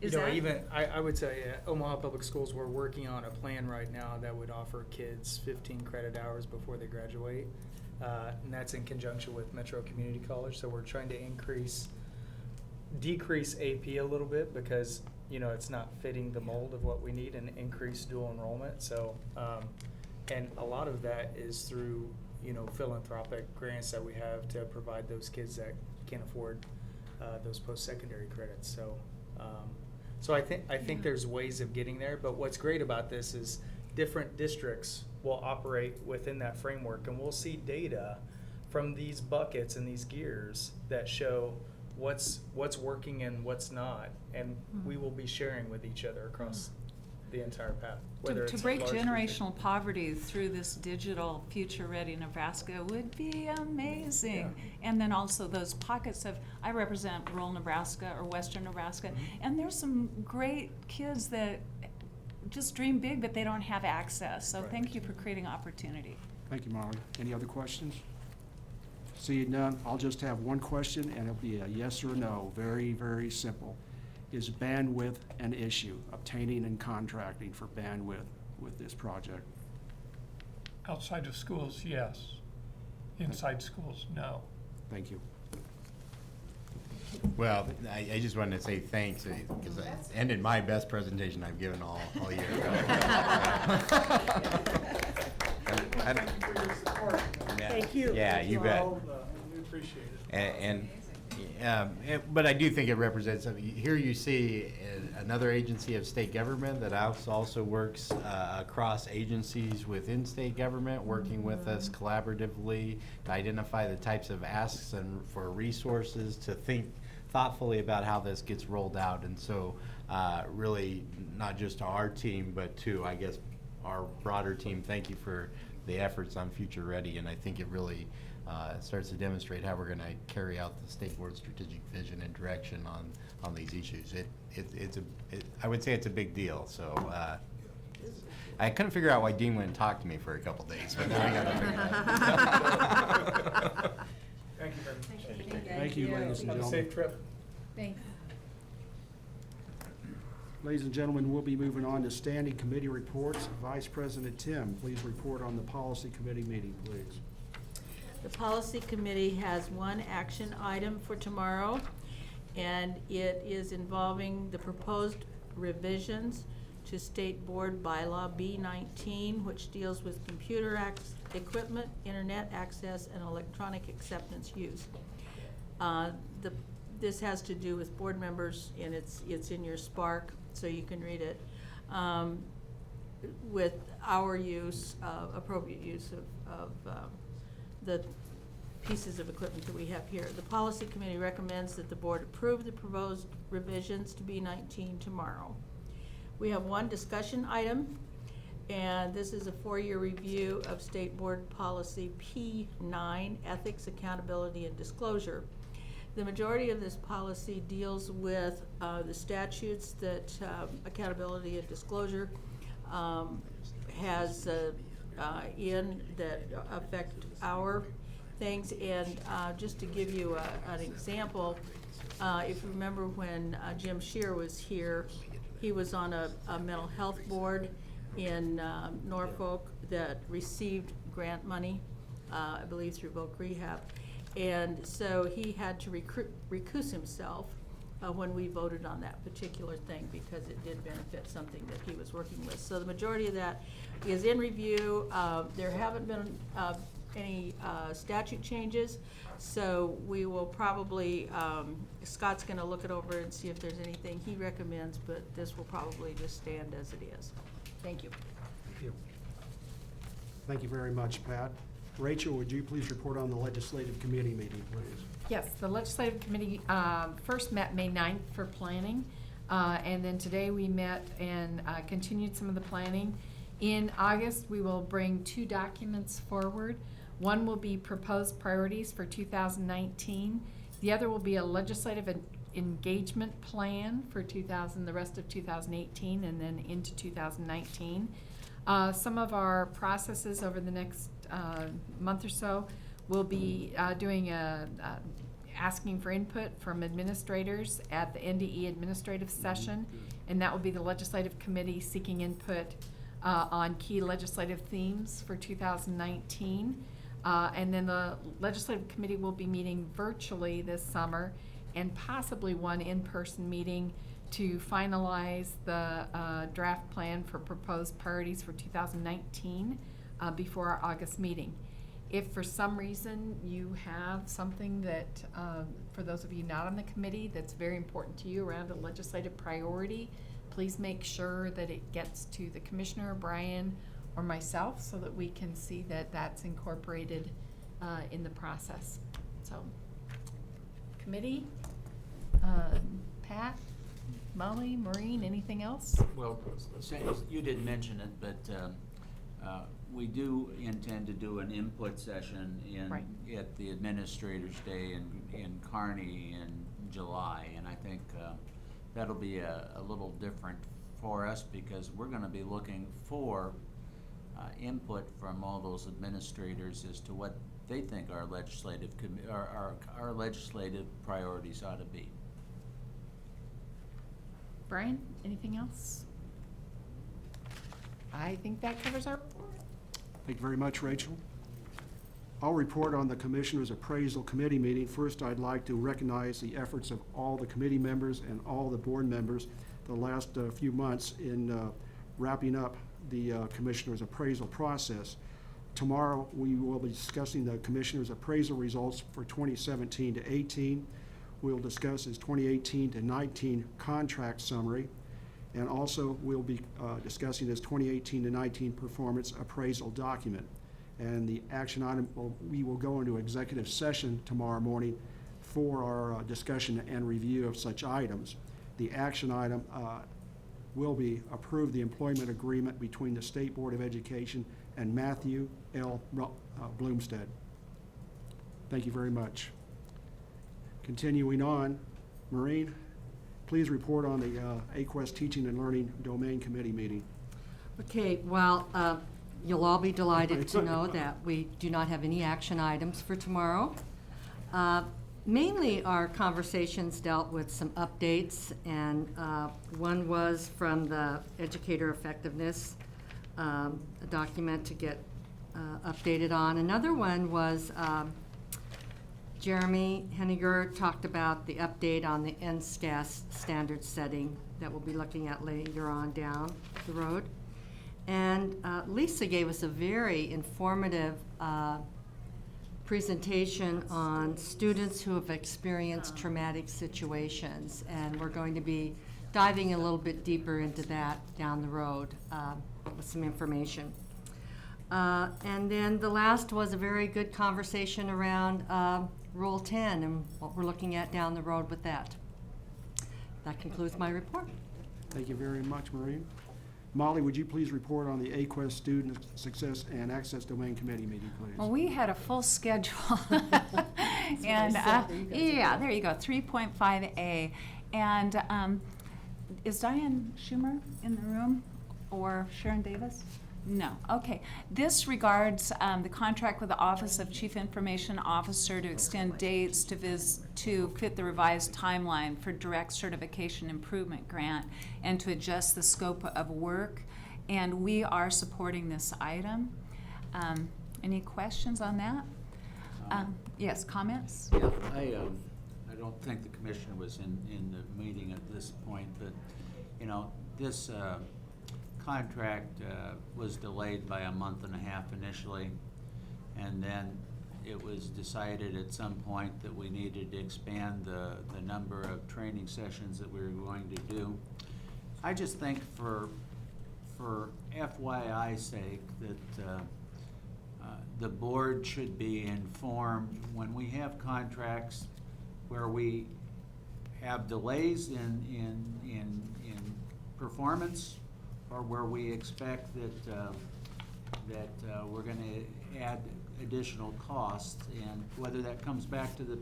I would say at Omaha Public Schools, we're working on a plan right now that would offer kids 15 credit hours before they graduate. And that's in conjunction with Metro Community College. So we're trying to decrease AP a little bit because, it's not fitting the mold of what we need, and increase dual enrollment. So, and a lot of that is through, philanthropic grants that we have to provide those kids that can't afford those post-secondary credits. So I think there's ways of getting there, but what's great about this is different districts will operate within that framework, and we'll see data from these buckets and these gears that show what's working and what's not, and we will be sharing with each other across the entire path. To break generational poverty through this digital future-ready Nebraska would be amazing. Yeah. And then also those pockets of, I represent rural Nebraska or western Nebraska, and there's some great kids that just dream big, but they don't have access. So thank you for creating opportunity. Thank you, Molly. Any other questions? Seeing none, I'll just have one question, and it'll be a yes or no. Very, very simple. Is bandwidth an issue, obtaining and contracting for bandwidth with this project? Outside of schools, yes. Inside schools, no. Thank you. Well, I just wanted to say thanks, because I ended my best presentation I've given all year. Thank you. Yeah, you bet. We appreciate it. But I do think it represents something. Here you see another agency of state government that also works across agencies within state government, working with us collaboratively to identify the types of asks and for resources, to think thoughtfully about how this gets rolled out. And so really not just to our team, but to, I guess, our broader team, thank you for the efforts on Future Ready, and I think it really starts to demonstrate how we're going to carry out the state board strategic vision and direction on these issues. I would say it's a big deal. So I couldn't figure out why Dean wouldn't talk to me for a couple days, but now I got to figure it out. Thank you very much. Thank you, ladies and Have a gentlemen. safe trip. Thanks. Ladies and gentlemen, we'll be moving on to standing committee reports. Vice President Tim, please report on the policy committee meeting, please. The policy committee has one action item for tomorrow, and it is involving the proposed revisions to State Board Bylaw B-19, which deals with computer equipment, internet access, and electronic acceptance use. This has to do with board members, and it's in your Spark, so you can read it, with our use, appropriate use of the pieces of equipment that we have here. The policy committee recommends that the board approve the proposed revisions to B-19 tomorrow. We have one discussion item, and this is a 4-year review of State Board Policy P-9, Ethics, Accountability, and Disclosure. The majority of this policy deals with the statutes that accountability and disclosure has in that affect our things. And just to give you an example, if you remember when Jim Shear was here, he was on a mental health board in Norfolk that received grant money, I believe through Voc Rehab. And so he had to recuse himself when we voted on that particular thing because it did benefit something that he was working with. So the majority of that is in review. There haven't been any statute changes, so we will probably, Scott's gonna look it over and see if there's anything he recommends, but this will probably just stand as it is. Thank you. Thank you. Thank you very much, Pat. Rachel, would you please report on the legislative committee meeting, please? Yes, the legislative committee first met May 9th for planning, and then today we met and continued some of the planning. In August, we will bring 2 documents forward. One will be proposed priorities for 2019. The other will be a legislative engagement plan for the rest of 2018 and then into 2019. Some of our processes over the next month or so will be doing asking for input from administrators at the NDE administrative session, and that will be the legislative committee seeking input on key legislative themes for 2019. And then the legislative committee will be meeting virtually this summer, and possibly one in-person meeting to finalize the draft plan for proposed priorities for 2019 before our August meeting. If for some reason you have something that, for those of you not on the committee, that's very important to you around a legislative priority, please make sure that it gets to the commissioner, Brian, or myself, so that we can see that that's incorporated in the process. So, committee, Pat, Molly, Maureen, anything else? Well, you didn't mention it, but we do intend to do an input session at the Administrators' Day in Kearney in July, and I think that'll be a little different for us because we're going to be looking for input from all those administrators as to what they think our legislative our legislative priorities ought to be. Brian, anything else? I think that covers our report. Thank you very much, Rachel. I'll report on the Commissioner's Appraisal Committee meeting. First, I'd like to recognize the efforts of all the committee members and all the board members the last few months in wrapping up the Commissioner's appraisal process. Tomorrow, we will be discussing the Commissioner's appraisal results for 2017 to 18. We'll discuss his 2018 to 19 contract summary, and also we'll be discussing his 2018 to 19 performance appraisal document. And the action item, we will go into executive session tomorrow morning for our discussion and review of such items. The action item will be approve the employment agreement between the State Board of Education and Matthew L. Bloomstead. Thank you very much. Continuing on, Maureen, please report on the AQuest Teaching and Learning Domain Committee meeting. Okay, well, you'll all be delighted to know that we do not have any action items for tomorrow. Mainly our conversations dealt with some updates, and one was from the Educator Effectiveness, a document to get updated on. Another one was Jeremy Henniger talked about the update on the NSCAS standard setting that we'll be looking at later on down the road. And Lisa gave us a very informative presentation on students who have experienced traumatic situations, and we're going to be diving a little bit deeper into that down the road with some information. And then the last was a very good conversation around Rule 10 and what we're looking at down the road with that. That concludes my report. Thank you very much, Maureen. Molly, would you please report on the AQuest Student Success and Access Domain Committee meeting, please? Well, we had a full schedule. And, yeah, there you go, 3.5A. And is Diane Schumer in the room, or Sharon Davis? No, okay. This regards the contract with the Office of Chief Information Officer to extend dates to fit the revised timeline for Direct Certification Improvement Grant and to adjust the scope of work. And we are supporting this item. Any questions on that? Yes, comments? Yeah, I don't think the commissioner was in the meeting at this point, but, you know, this contract was delayed by a month and a half initially, and then it was decided at some point that we needed to expand the number of training sessions that we were going to do. I just think for FYI's sake that the board should be informed when we have contracts where we have delays in performance, or where we expect that we're going to add additional costs, and whether that comes back to the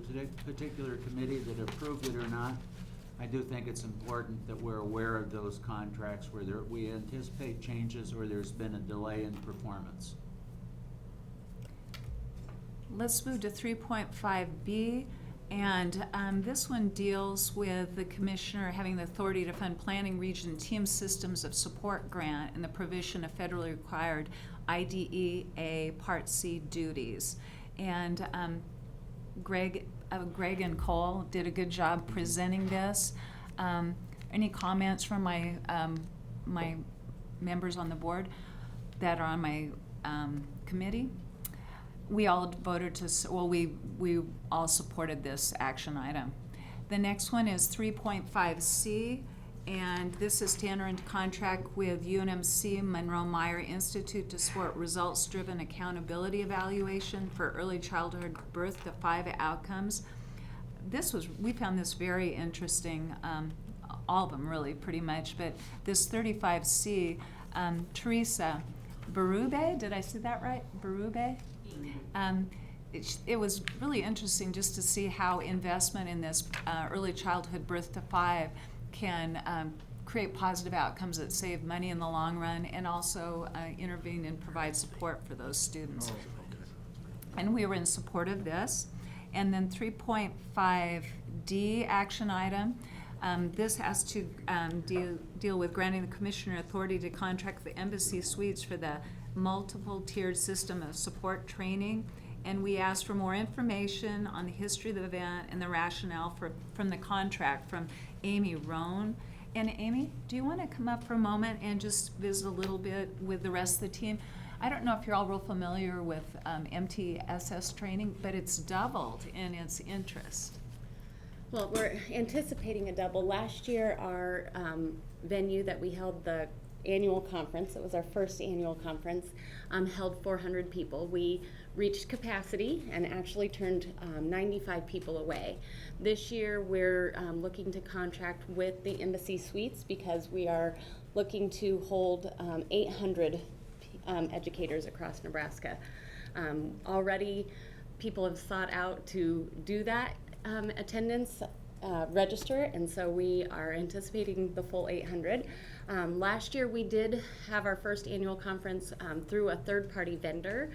particular committee that approved it or not, I do think it's important that we're aware of those contracts where we anticipate changes or there's been a delay in performance. Let's move to 3.5B. And this one deals with the commissioner having the authority to fund planning region team systems of support grant and the provision of federally required IDEA Part C duties. And Greg and Cole did a good job presenting this. Any comments from my my members on the board that are on my committee? We all voted to, well, we all supported this action item. The next one is 3.5C, and this is to enter into contract with UNMC Monroe Meyer Institute to support results-driven accountability evaluation for early childhood birth to 5 outcomes. We found this very interesting, all of them really, pretty much, but this 35C, Teresa Berube, did I say that right? Berube? It was really interesting just to see how investment in this early childhood birth to 5 can create positive outcomes that save money in the long run and also intervene and provide support for those students. And we were in support of this. And then 3.5D action item. This has to deal with granting the commissioner authority to contract the embassy suites for the multiple tiered system of support training. And we asked for more information on the history of the event and the rationale from the contract from Amy Rohn. And Amy, do you want to come up for a moment and just visit a little bit with the rest of the team? I don't know if you're all real familiar with MTSS training, but it's doubled in its interest. Well, we're anticipating a double. Last year, our venue that we held the annual conference, it was our first annual conference, held 400 people. We reached capacity and actually turned 95 people away. This year we're looking to contract with the Embassy Suites because we are looking to hold 800 educators across Nebraska. Already, people have sought out to do that attendance register, and so we are anticipating the full 800. Last year, we did have our first annual conference through a third-party vendor.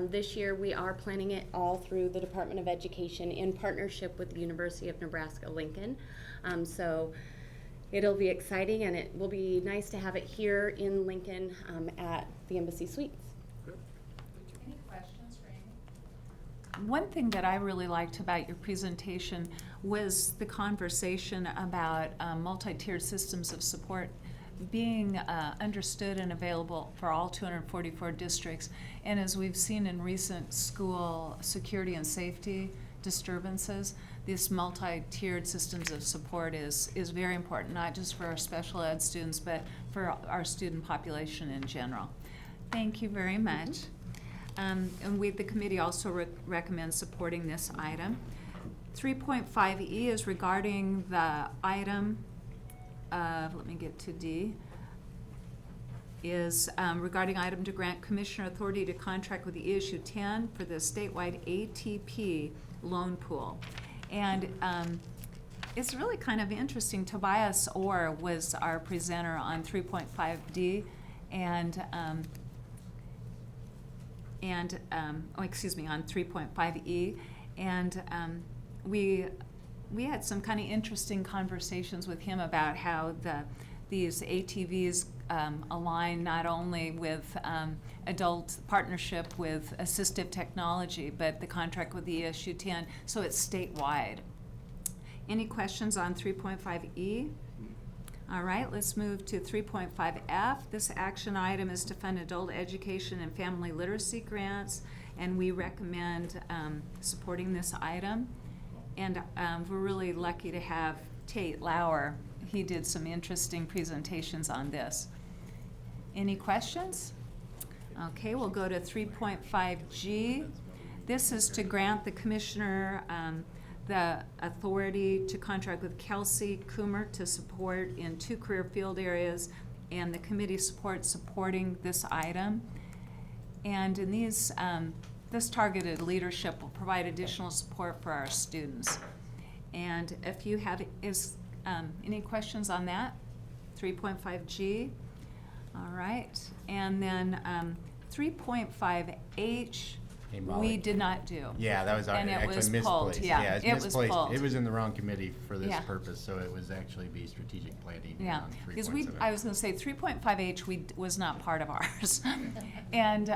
This year, we are planning it all through the Department of Education in partnership with the University of Nebraska-Lincoln. So it'll be exciting, and it will be nice to have it here in Lincoln at the Embassy Suites. Any questions for Amy? One thing that I really liked about your presentation was the conversation about multi-tiered systems of support being understood and available for all 244 districts. And as we've seen in recent school security and safety disturbances, these multi-tiered systems of support is very important, not just for our special ed students, but for our student population in general. Thank you very much. And the committee also recommends supporting this item. 3.5E is regarding the item, let me get to D, is regarding item to grant Commissioner authority to contract with the ESU 10 for the statewide ATP loan pool. And it's really kind of interesting. Tobias Orr was our presenter on 3.5D, and on 3.5E, and we had some kind of interesting conversations with him about how these ATVs align not only with adult partnership with assistive technology, but the contract with the ESU 10, so it's statewide. Any questions on 3.5E? All right, let's move to 3.5F. This action item is to fund adult education and family literacy grants, and we recommend supporting this item. And we're really lucky to have Tate Lauer. He did some interesting presentations on this. Any questions? Okay, we'll go to 3.5G. This is to grant the commissioner the authority to contract with Kelsey Coomer to support in 2 career field areas, and the committee supporting this item. And in these, this targeted leadership will provide additional support for our students. And if you have any questions on that, 3.5G. All right, and then 3.5H, Hey, Molly. we did not do. Yeah, that was And it actually was misplaced. pulled, yeah, it's it was misplaced. pulled. It was in the wrong committee for this Yeah. purpose, so it was actually be strategic planning Yeah, on 3.7. because I was going to say 3.5H was not part of ours. And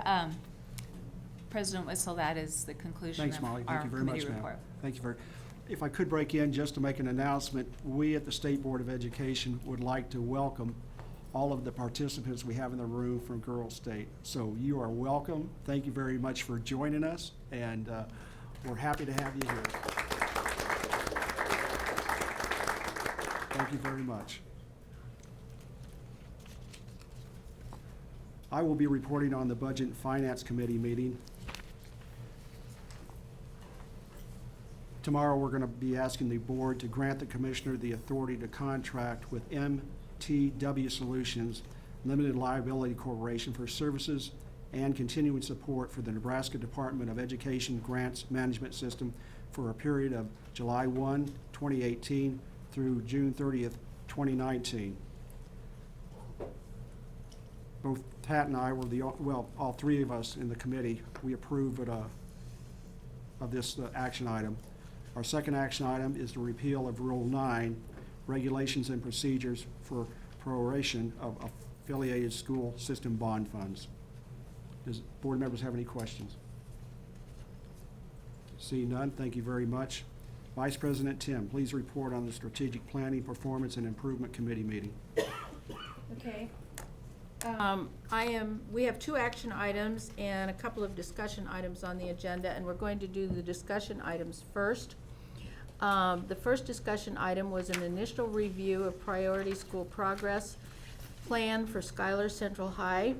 President Whistle, that is the conclusion Thanks, of Molly. our Thank you very committee much, ma'am. report. Thank you very. If I could break in just to make an announcement, we at the State Board of Education would like to welcome all of the participants we have in the room from Girls State. So you are welcome. Thank you very much for joining us, and we're happy to have you here. Thank you very much. I will be reporting on the Budget and Finance Committee meeting. Tomorrow, we're going to be asking the board to grant the commissioner the authority to contract with MTW Solutions Limited Liability Corporation for services and continuing support for the Nebraska Department of Education Grants Management System for a period of July 1, 2018 through June 30th, 2019. Both Pat and I were all 3 of us in the committee, we approved of this action item. Our second action item is the repeal of Rule 9, Regulations and Procedures for Proration of Affiliated School System Bond Funds. Does board members have any questions? Seeing none, thank you very much. Vice President Tim, please report on the Strategic Planning, Performance, and Improvement Committee meeting. Okay. We have 2 action items and a couple of discussion items on the agenda, and we're going to do the discussion items first. The first discussion item was an initial review of priority school progress plan for Schuyler Central High.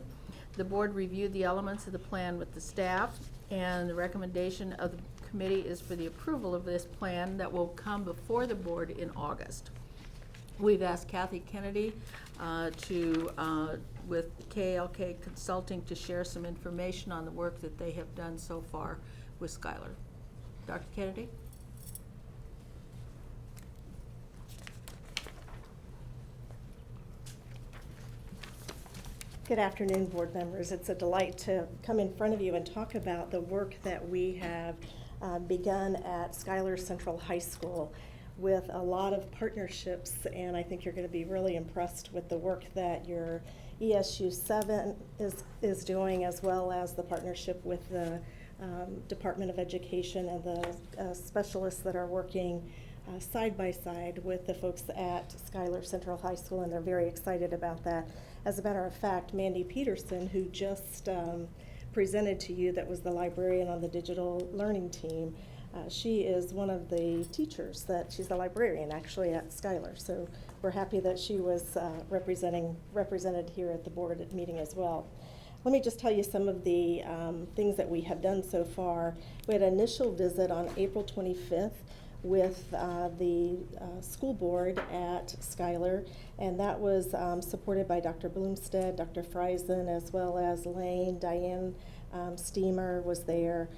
The board reviewed the elements of the plan with the staff, and the recommendation of the committee is for the approval of this plan that will come before the board in August. We've asked Kathy Kennedy with KLK Consulting to share some information on the work that they have done so far with Skylar. Dr. Kennedy? Good afternoon, board members. It's a delight to come in front of you and talk about the work that we have begun at Schuyler Central High School with a lot of partnerships, and I think you're going to be really impressed with the work that your ESU 7 is doing, as well as the partnership with the Department of Education and the specialists that are working side by side with the folks at Schuyler Central High School, and they're very excited about that. As a matter of fact, Mandy Peterson, who just presented to you, that was the librarian on the digital learning team, she is one of the teachers she's the librarian actually at Schuyler. So we're happy that she was represented here at the board meeting as well. Let me just tell you some of the things that we have done so far. We had an initial visit on April 25th with the school board at Schuyler, and that was supported by Dr. Bloomstead, Dr. Friesen, as well as Lane. Diane Steamer was there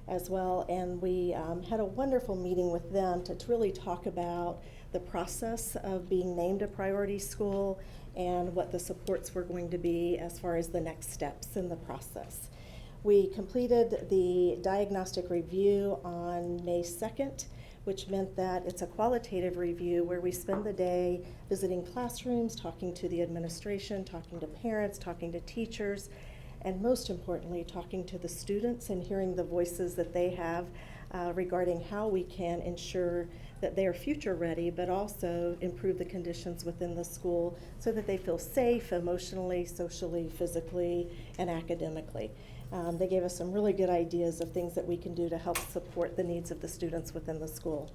as well, and we had a wonderful meeting with them to really talk about the process of being named a priority school and what the supports were going to be as far as the next steps in the process. We completed the diagnostic review on May 2nd, which meant that it's a qualitative review where we spend the day visiting classrooms, talking to the administration, talking to parents, talking to teachers, and most importantly, talking to the students and hearing the voices that they have regarding how we can ensure that they are future ready, but also improve the conditions within the school so that they feel safe emotionally, socially, physically, and academically. They gave us some really good ideas of things that we can do to help support the needs of the students within the school.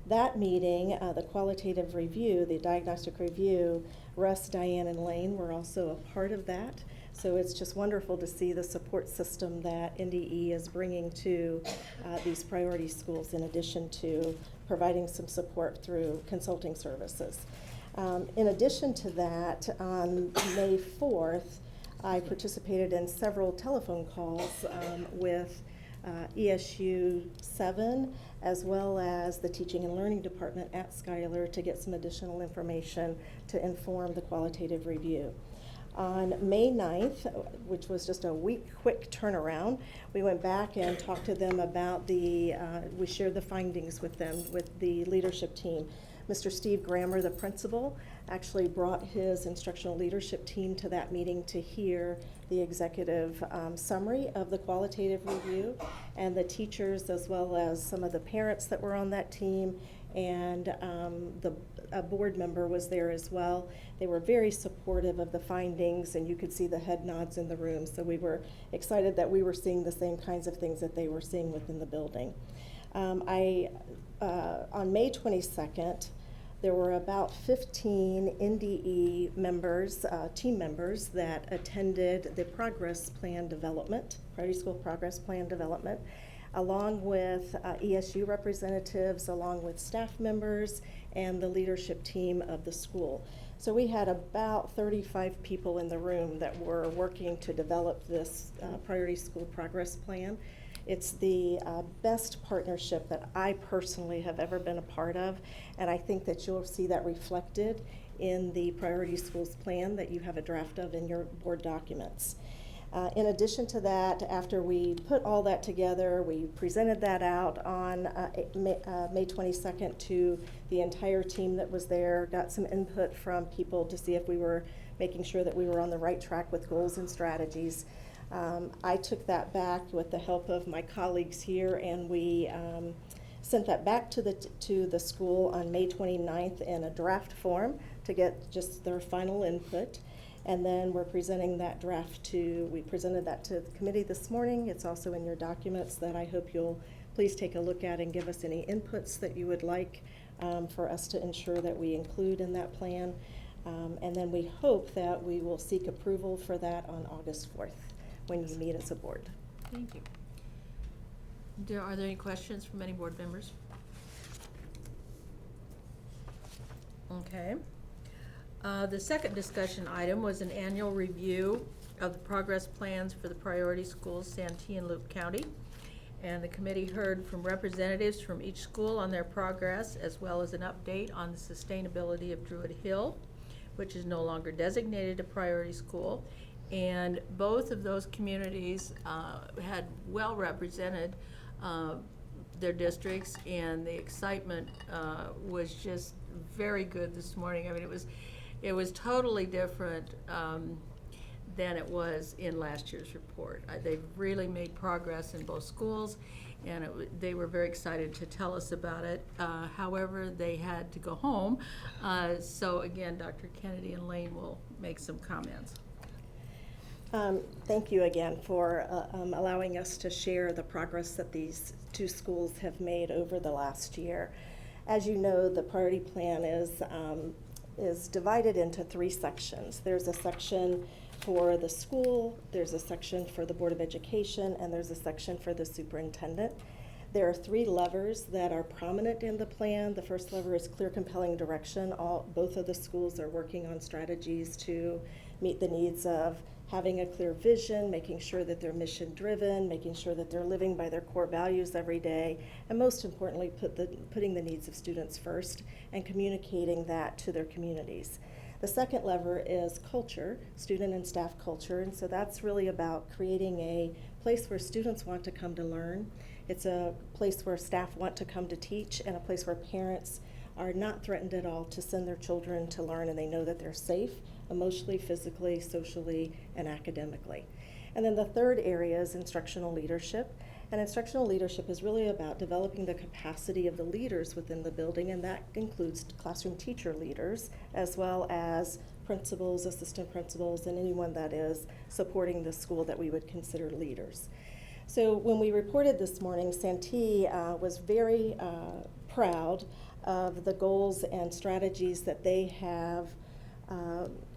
That meeting, the qualitative review, the diagnostic review, Russ, Diane, and Lane were also a part of that. So it's just wonderful to see the support system that NDE is bringing to these priority schools, in addition to providing some support through consulting services. In addition to that, on May 4th, I participated in several telephone calls with ESU 7, as well as the Teaching and Learning Department at Schuyler, to get some additional information to inform the qualitative review. On May 9th, which was just a quick turnaround, we went back and talked to them about we shared the findings with them, with the leadership team. Mr. Steve Grammer, the principal, actually brought his instructional leadership team to that meeting to hear the executive summary of the qualitative review, and the teachers, as well as some of the parents that were on that team, and a board member was there as well. They were very supportive of the findings, and you could see the head nods in the room. So we were excited that we were seeing the same kinds of things that they were seeing within the building. On May 22nd, there were about 15 NDE members, team members, that attended the progress plan development, priority school progress plan development, along with ESU representatives, along with staff members, and the leadership team of the school. So we had about 35 people in the room that were working to develop this priority school progress plan. It's the best partnership that I personally have ever been a part of, and I think that you'll see that reflected in the priority schools plan that you have a draft of in your board documents. In addition to that, after we put all that together, we presented that out on May 22nd to the entire team that was there, got some input from people to see if we were making sure that we were on the right track with goals and strategies. I took that back with the help of my colleagues here, and we sent that back to the school on May 29th in a draft form to get just their final input. And then we're presenting that draft we presented that to the committee this morning. It's also in your documents that I hope you'll please take a look at and give us any inputs that you would like for us to ensure that we include in that plan. And then we hope that we will seek approval for that on August 4th when you meet as a board. Thank you. Are there any questions from any board members? The second discussion item was an annual review of the progress plans for the priority schools, Santee and Loop County. And the committee heard from representatives from each school on their progress, as well as an update on the sustainability of Druid Hill, which is no longer designated a priority school. And both of those communities had well represented their districts, and the excitement was just very good this morning. I mean, it was totally different than it was in last year's report. They've really made progress in both schools, and they were very excited to tell us about it. However, they had to go home. So again, Dr. Kennedy and Lane will make some comments. Thank you again for allowing us to share the progress that these two schools have made over the last year. As you know, the priority plan is divided into 3 sections. There's a section for the school, there's a section for the Board of Education, and there's a section for the superintendent. There are 3 levers that are prominent in the plan. The first lever is clear, compelling direction. Both of the schools are working on strategies to meet the needs of having a clear vision, making sure that they're mission driven, making sure that they're living by their core values every day, and most importantly, putting the needs of students first and communicating that to their communities. The second lever is culture, student and staff culture, and so that's really about creating a place where students want to come to learn. It's a place where staff want to come to teach, and a place where parents are not threatened at all to send their children to learn, and they know that they're safe emotionally, physically, socially, and academically. And then the third area is instructional leadership. And instructional leadership is really about developing the capacity of the leaders within the building, and that includes classroom teacher leaders, as well as principals, assistant principals, and anyone that is supporting the school that we would consider leaders. So when we reported this morning, Santee was very proud of the goals and strategies that they have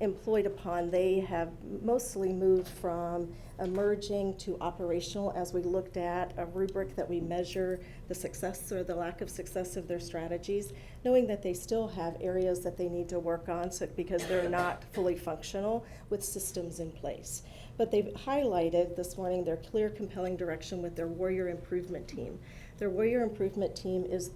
employed upon. They have mostly moved from emerging to operational as we looked at a rubric that we measure the success or the lack of success of their strategies, knowing that they still have areas that they need to work on because they're not fully functional with systems in place. But they've highlighted this morning their clear, compelling direction with their Warrior Improvement Team. Their Warrior Improvement Team is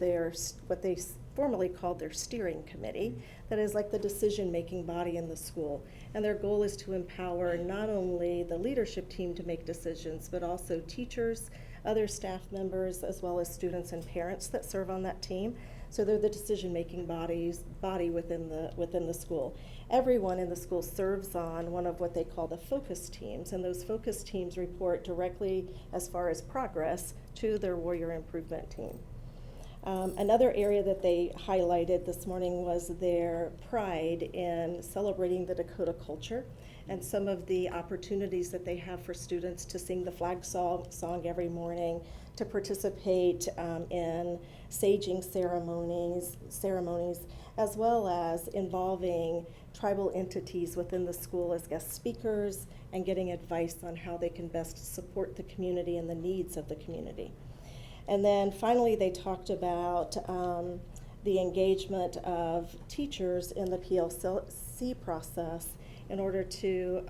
what they formerly called their steering committee, that is like the decision-making body in the school. And their goal is to empower not only the leadership team to make decisions, but also teachers, other staff members, as well as students and parents that serve on that team. So they're the decision-making body within the school. Everyone in the school serves on one of what they call the focus teams, and those focus teams report directly, as far as progress, to their Warrior Improvement Team. Another area that they highlighted this morning was their pride in celebrating the Dakota culture and some of the opportunities that they have for students to sing the flag song every morning, to participate in saging ceremonies, as well as involving tribal entities within the school as guest speakers and getting advice on how they can best support the community and the needs of the community. And then finally, they talked about the engagement of teachers in the PLC process in order to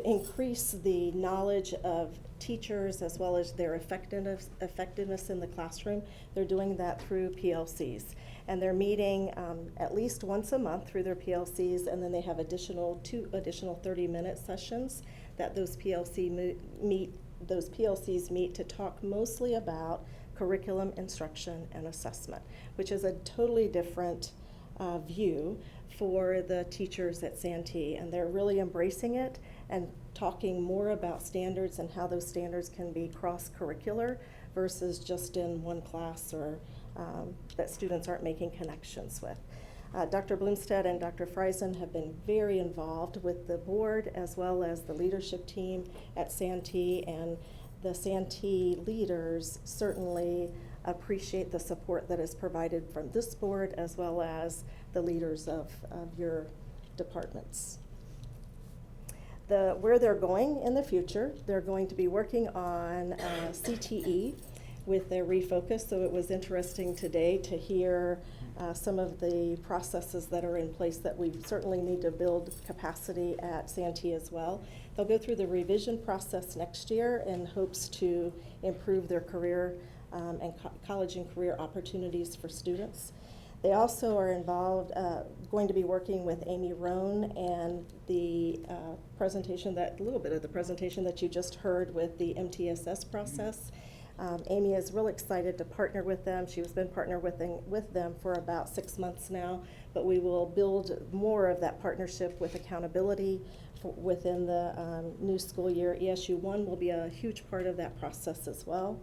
increase the knowledge of teachers as well as their effectiveness in the classroom. They're doing that through PLCs. And they're meeting at least once a month through their PLCs, and then they have two additional 30-minute sessions that those PLCs meet to talk mostly about curriculum, instruction, and assessment, which is a totally different view for the teachers at Santee, and they're really embracing it and talking more about standards and how those standards can be cross-curricular versus just in one class or that students aren't making connections with. Dr. Bloomstead and Dr. Friesen have been very involved with the board as well as the leadership team at Santee, and the Santee leaders certainly appreciate the support that is provided from this board as well as the leaders of your departments. Where they're going in the future, they're going to be working on CTE, with their refocus. So it was interesting today to hear some of the processes that are in place that we certainly need to build capacity at Santee as well. They'll go through the revision process next year in hopes to improve their career and college and career opportunities for students. They also are involved, going to be working with Amy Rohn and the presentation a little bit of the presentation that you just heard with the MTSS process. Amy is real excited to partner with them. She's been partnered with them for about 6 months now, but we will build more of that partnership with accountability within the new school year. ESU 1 will be a huge part of that process as well.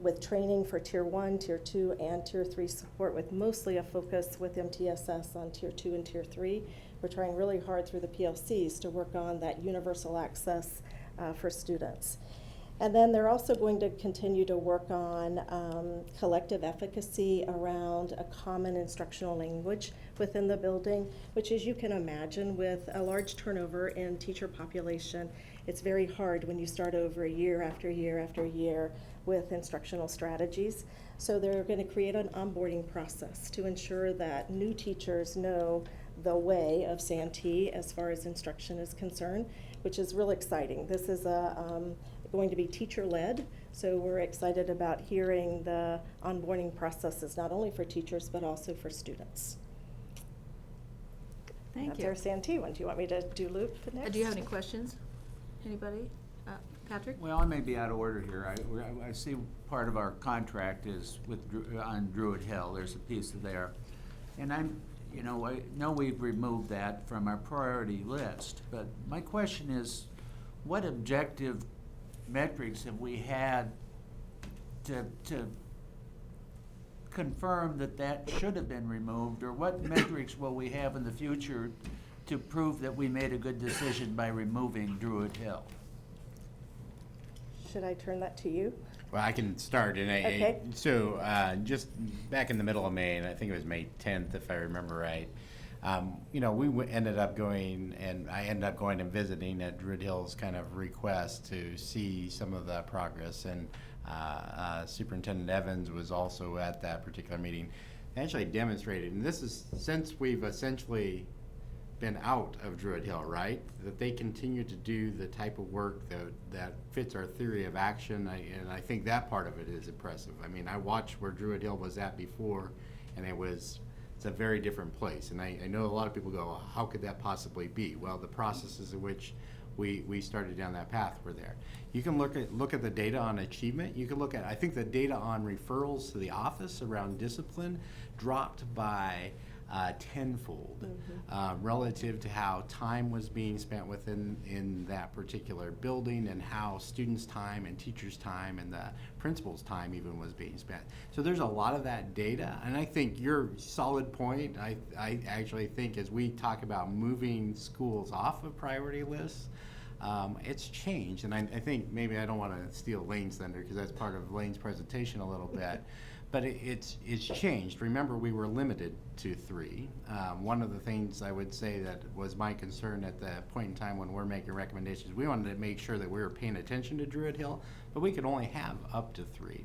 With training for Tier 1, Tier 2, and Tier 3 support, with mostly a focus with MTSS on Tier 2 and Tier 3. We're trying really hard through the PLCs to work on that universal access for students. And then they're also going to continue to work on collective efficacy around a common instructional language within the building, which, as you can imagine, with a large turnover in teacher population, it's very hard when you start over year after year after year with instructional strategies. So they're going to create an onboarding process to ensure that new teachers know the way of Santee as far as instruction is concerned, which is real exciting. This is going to be teacher-led, so we're excited about hearing the onboarding processes, not only for teachers, but also for students. Thank you. That's our Santee one. Do you want me to do Loop next? Do you have any questions? Anybody? Patrick? Well, I may be out of order here. I see part of our contract is with, on Druid Hill, there's a piece there. And I know we've removed that from our priority list, but my question is, what objective metrics have we had to confirm that should have been removed, or what metrics will we have in the future to prove that we made a good decision by removing Druid Hill? Should I turn that to you? Well, I can start. Okay. So just back in the middle of May, and I think it was May 10th, if I remember right, we ended up going, and I ended up going and visiting at Druid Hill's kind of request to see some of the progress. And Superintendent Evans was also at that particular meeting, actually demonstrated, and this is since we've essentially been out of Druid Hill, right? That they continue to do the type of work that fits our theory of action, and I think that part of it is impressive. I mean, I watched where Druid Hill was at before, and it's a very different place. And I know a lot of people go, well, how could that possibly be? Well, the processes in which we started down that path were there. You can look at the data on achievement. You can look at, I think the data on referrals to the office around discipline dropped by tenfold relative to how time was being spent in that particular building, and how students' time and teachers' time and the principal's time even was being spent. So there's a lot of that data, and I think your solid point, I actually think as we talk about moving schools off of priority lists, it's changed, and I think maybe I don't want to steal Lane's thunder because that's part of Lane's presentation a little bit. But it's changed. Remember, we were limited to 3. One of the things I would say that was my concern at the point in time when we're making recommendations, we wanted to make sure that we were paying attention to Druid Hill, but we could only have up to 3.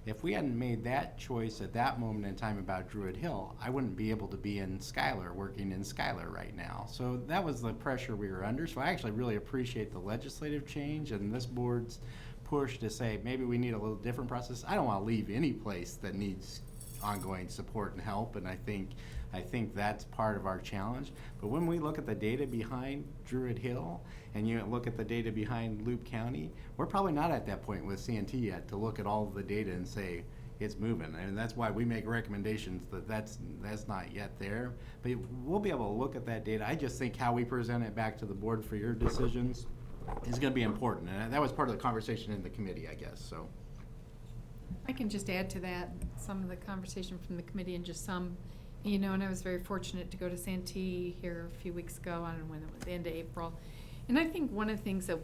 If we hadn't made that choice at that moment in time about Druid Hill, I wouldn't be able to be in Schuyler, working in Schuyler right now. So that was the pressure we were under. So I actually really appreciate the legislative change and this board's push to say maybe we need a little different process. I don't want to leave any place that needs ongoing support and help, and I think that's part of our challenge. But when we look at the data behind Druid Hill and you look at the data behind Loop County, we're probably not at that point with Santee yet to look at all of the data and say it's moving, and that's why we make recommendations that's not yet there. But we'll be able to look at that data. I just think how we present it back to the board for your decisions is going to be important, and that was part of the conversation in the committee, I guess. So I can just add to that some of the conversation from the committee, and just some, and I was very fortunate to go to Santee here a few weeks ago, I don't know when it was, the end of April. And I think one of the things that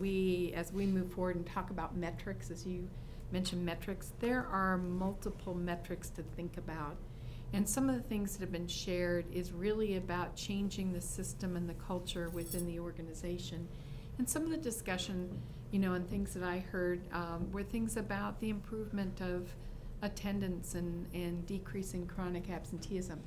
as we move forward and talk about metrics, as you mentioned metrics, there are multiple metrics to think about. And some of the things that have been shared is really about changing the system and the culture within the organization. And some of the discussion, and things that I heard were things about the improvement of attendance and decreasing chronic absenteeism.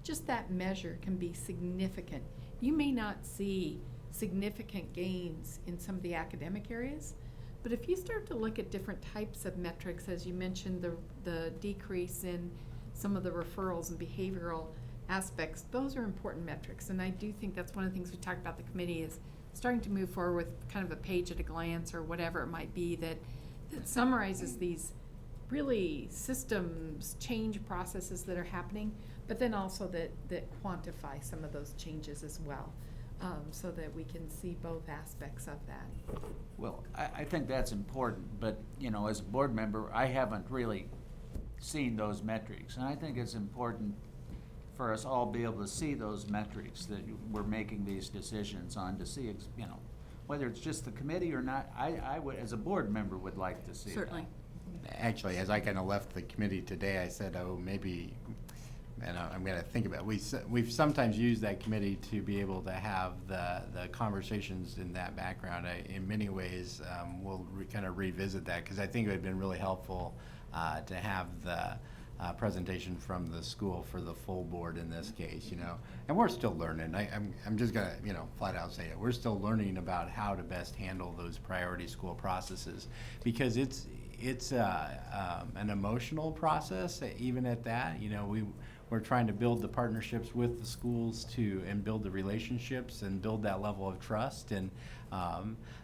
Just that measure can be significant. You may not see significant gains in some of the academic areas, but if you start to look at different types of metrics, as you mentioned, the decrease in some of the referrals and behavioral aspects, those are important metrics. And I do think that's one of the things we talked about the committee is starting to move forward with kind of a page at a glance or whatever it might be that summarizes these really systems change processes that are happening, but then also that quantify some of those changes as well, so that we can see both aspects of that. Well, I think that's important, but, as a board member, I haven't really seen those metrics. And I think it's important for us all be able to see those metrics that we're making these decisions on, to see, whether it's just the committee or not. I would, as a board member, would like to see that. Certainly. Actually, as I kind of left the committee today, I said, maybe, and I'm going to think about it. We've sometimes used that committee to be able to have the conversations in that background. In many ways, we'll kind of revisit that, because I think it would have been really helpful to have the presentation from the school for the full board in this case, and we're still learning. I'm just gonna, flat out say it. We're still learning about how to best handle those priority school processes, because it's an emotional process, even at that. We're trying to build the partnerships with the schools and build the relationships and build that level of trust. And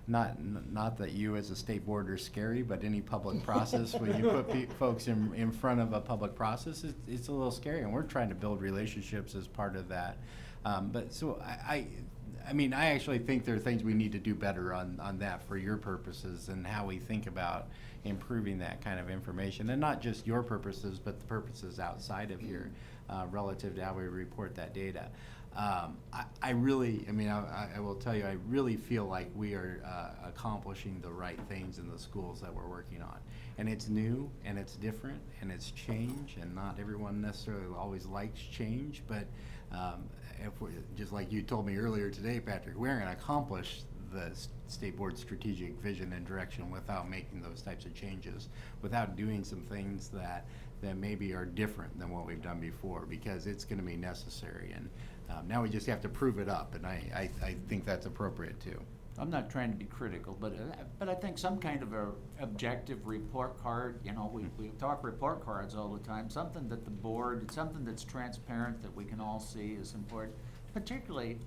not that you as a state board are scary, but any public process, when you put folks in front of a public process, it's a little scary. And we're trying to build relationships as part of that. But so I actually think there are things we need to do better on that for your purposes, and how we think about improving that kind of information, and not just your purposes, but the purposes outside of here, relative to how we report that data. I will tell you, I really feel like we are accomplishing the right things in the schools that we're working on. And it's new, and it's different, and it's change, and not everyone necessarily always likes change, but if we're, just like you told me earlier today, Patrick, we're going to accomplish the state board strategic vision and direction without making those types of changes, without doing some things that maybe are different than what we've done before, because it's going to be necessary. And now we just have to prove it up, and I think that's appropriate too. I'm not trying to be critical, but I think some kind of a objective report card, we talk report cards all the time, something that the board, something that's transparent that we can all see is important. Particularly,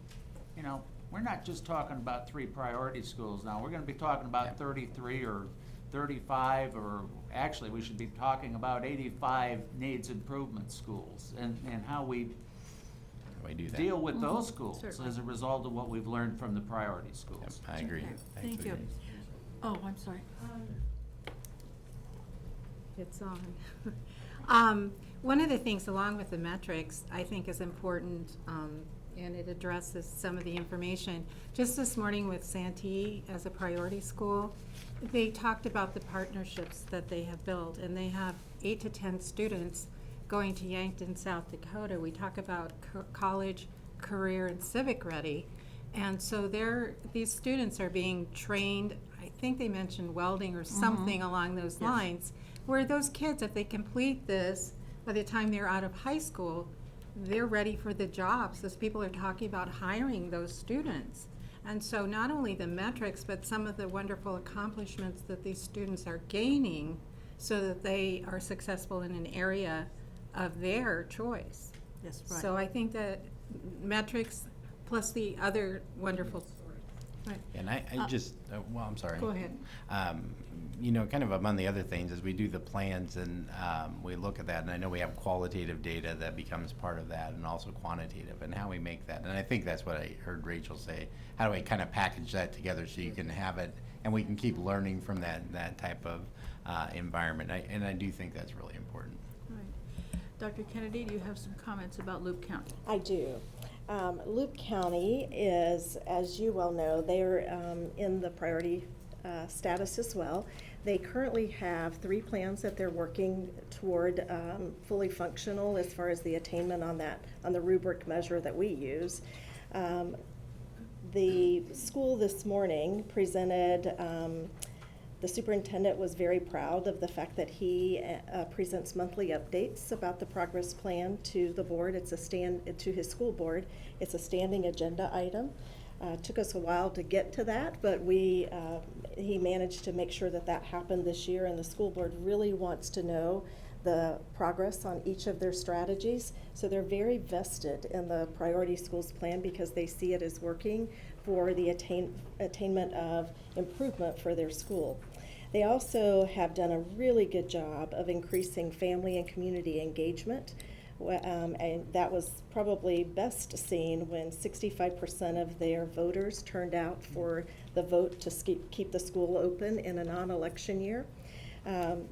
we're not just talking about 3 priority schools now. We're going to be talking about 33 or 35, or actually we should be talking about 85 needs improvement schools, and how we do that. deal with those schools Certainly. as a result of what we've learned from the priority schools. I agree. Thank you. Oh, I'm sorry. It's on. One of the things, along with the metrics, I think is important, and it addresses some of the information. Just this morning with Santee as a priority school, they talked about the partnerships that they have built, and they have 8 to 10 students going to Yankton, South Dakota. We talk about college, career, and civic ready. And so these students are being trained, I think they mentioned welding or something along those lines, where those kids, if they complete this, by the time they're out of high school, they're ready for the jobs. Those people are talking about hiring those students. And so not only the metrics, but some of the wonderful accomplishments that these students are gaining so that they are successful in an area of their choice. Yes, right. So I think that metrics plus the other wonderful. Right. And I just, I'm sorry. Go ahead. Kind of among the other things is we do the plans, and we look at that, and I know we have qualitative data that becomes part of that, and also quantitative, and how we make that. And I think that's what I heard Rachel say. How do we kind of package that together so you can have it, and we can keep learning from that type of environment. And I do think that's really important. Dr. Kennedy, do you have some comments about Loop County? I do. Loop County is, as you well know, they're in the priority status as well. They currently have 3 plans that they're working toward fully functional as far as the attainment on the rubric measure that we use. The school this morning presented, the superintendent was very proud of the fact that he presents monthly updates about the progress plan to the board. It's to his school board. It's a standing agenda item. Took us a while to get to that, but he managed to make sure that that happened this year, and the school board really wants to know the progress on each of their strategies. So they're very vested in the Priority Schools Plan because they see it as working for the attainment of improvement for their school. They also have done a really good job of increasing family and community engagement. And that was probably best seen when 65% of their voters turned out for the vote to keep the school open in a non-election year.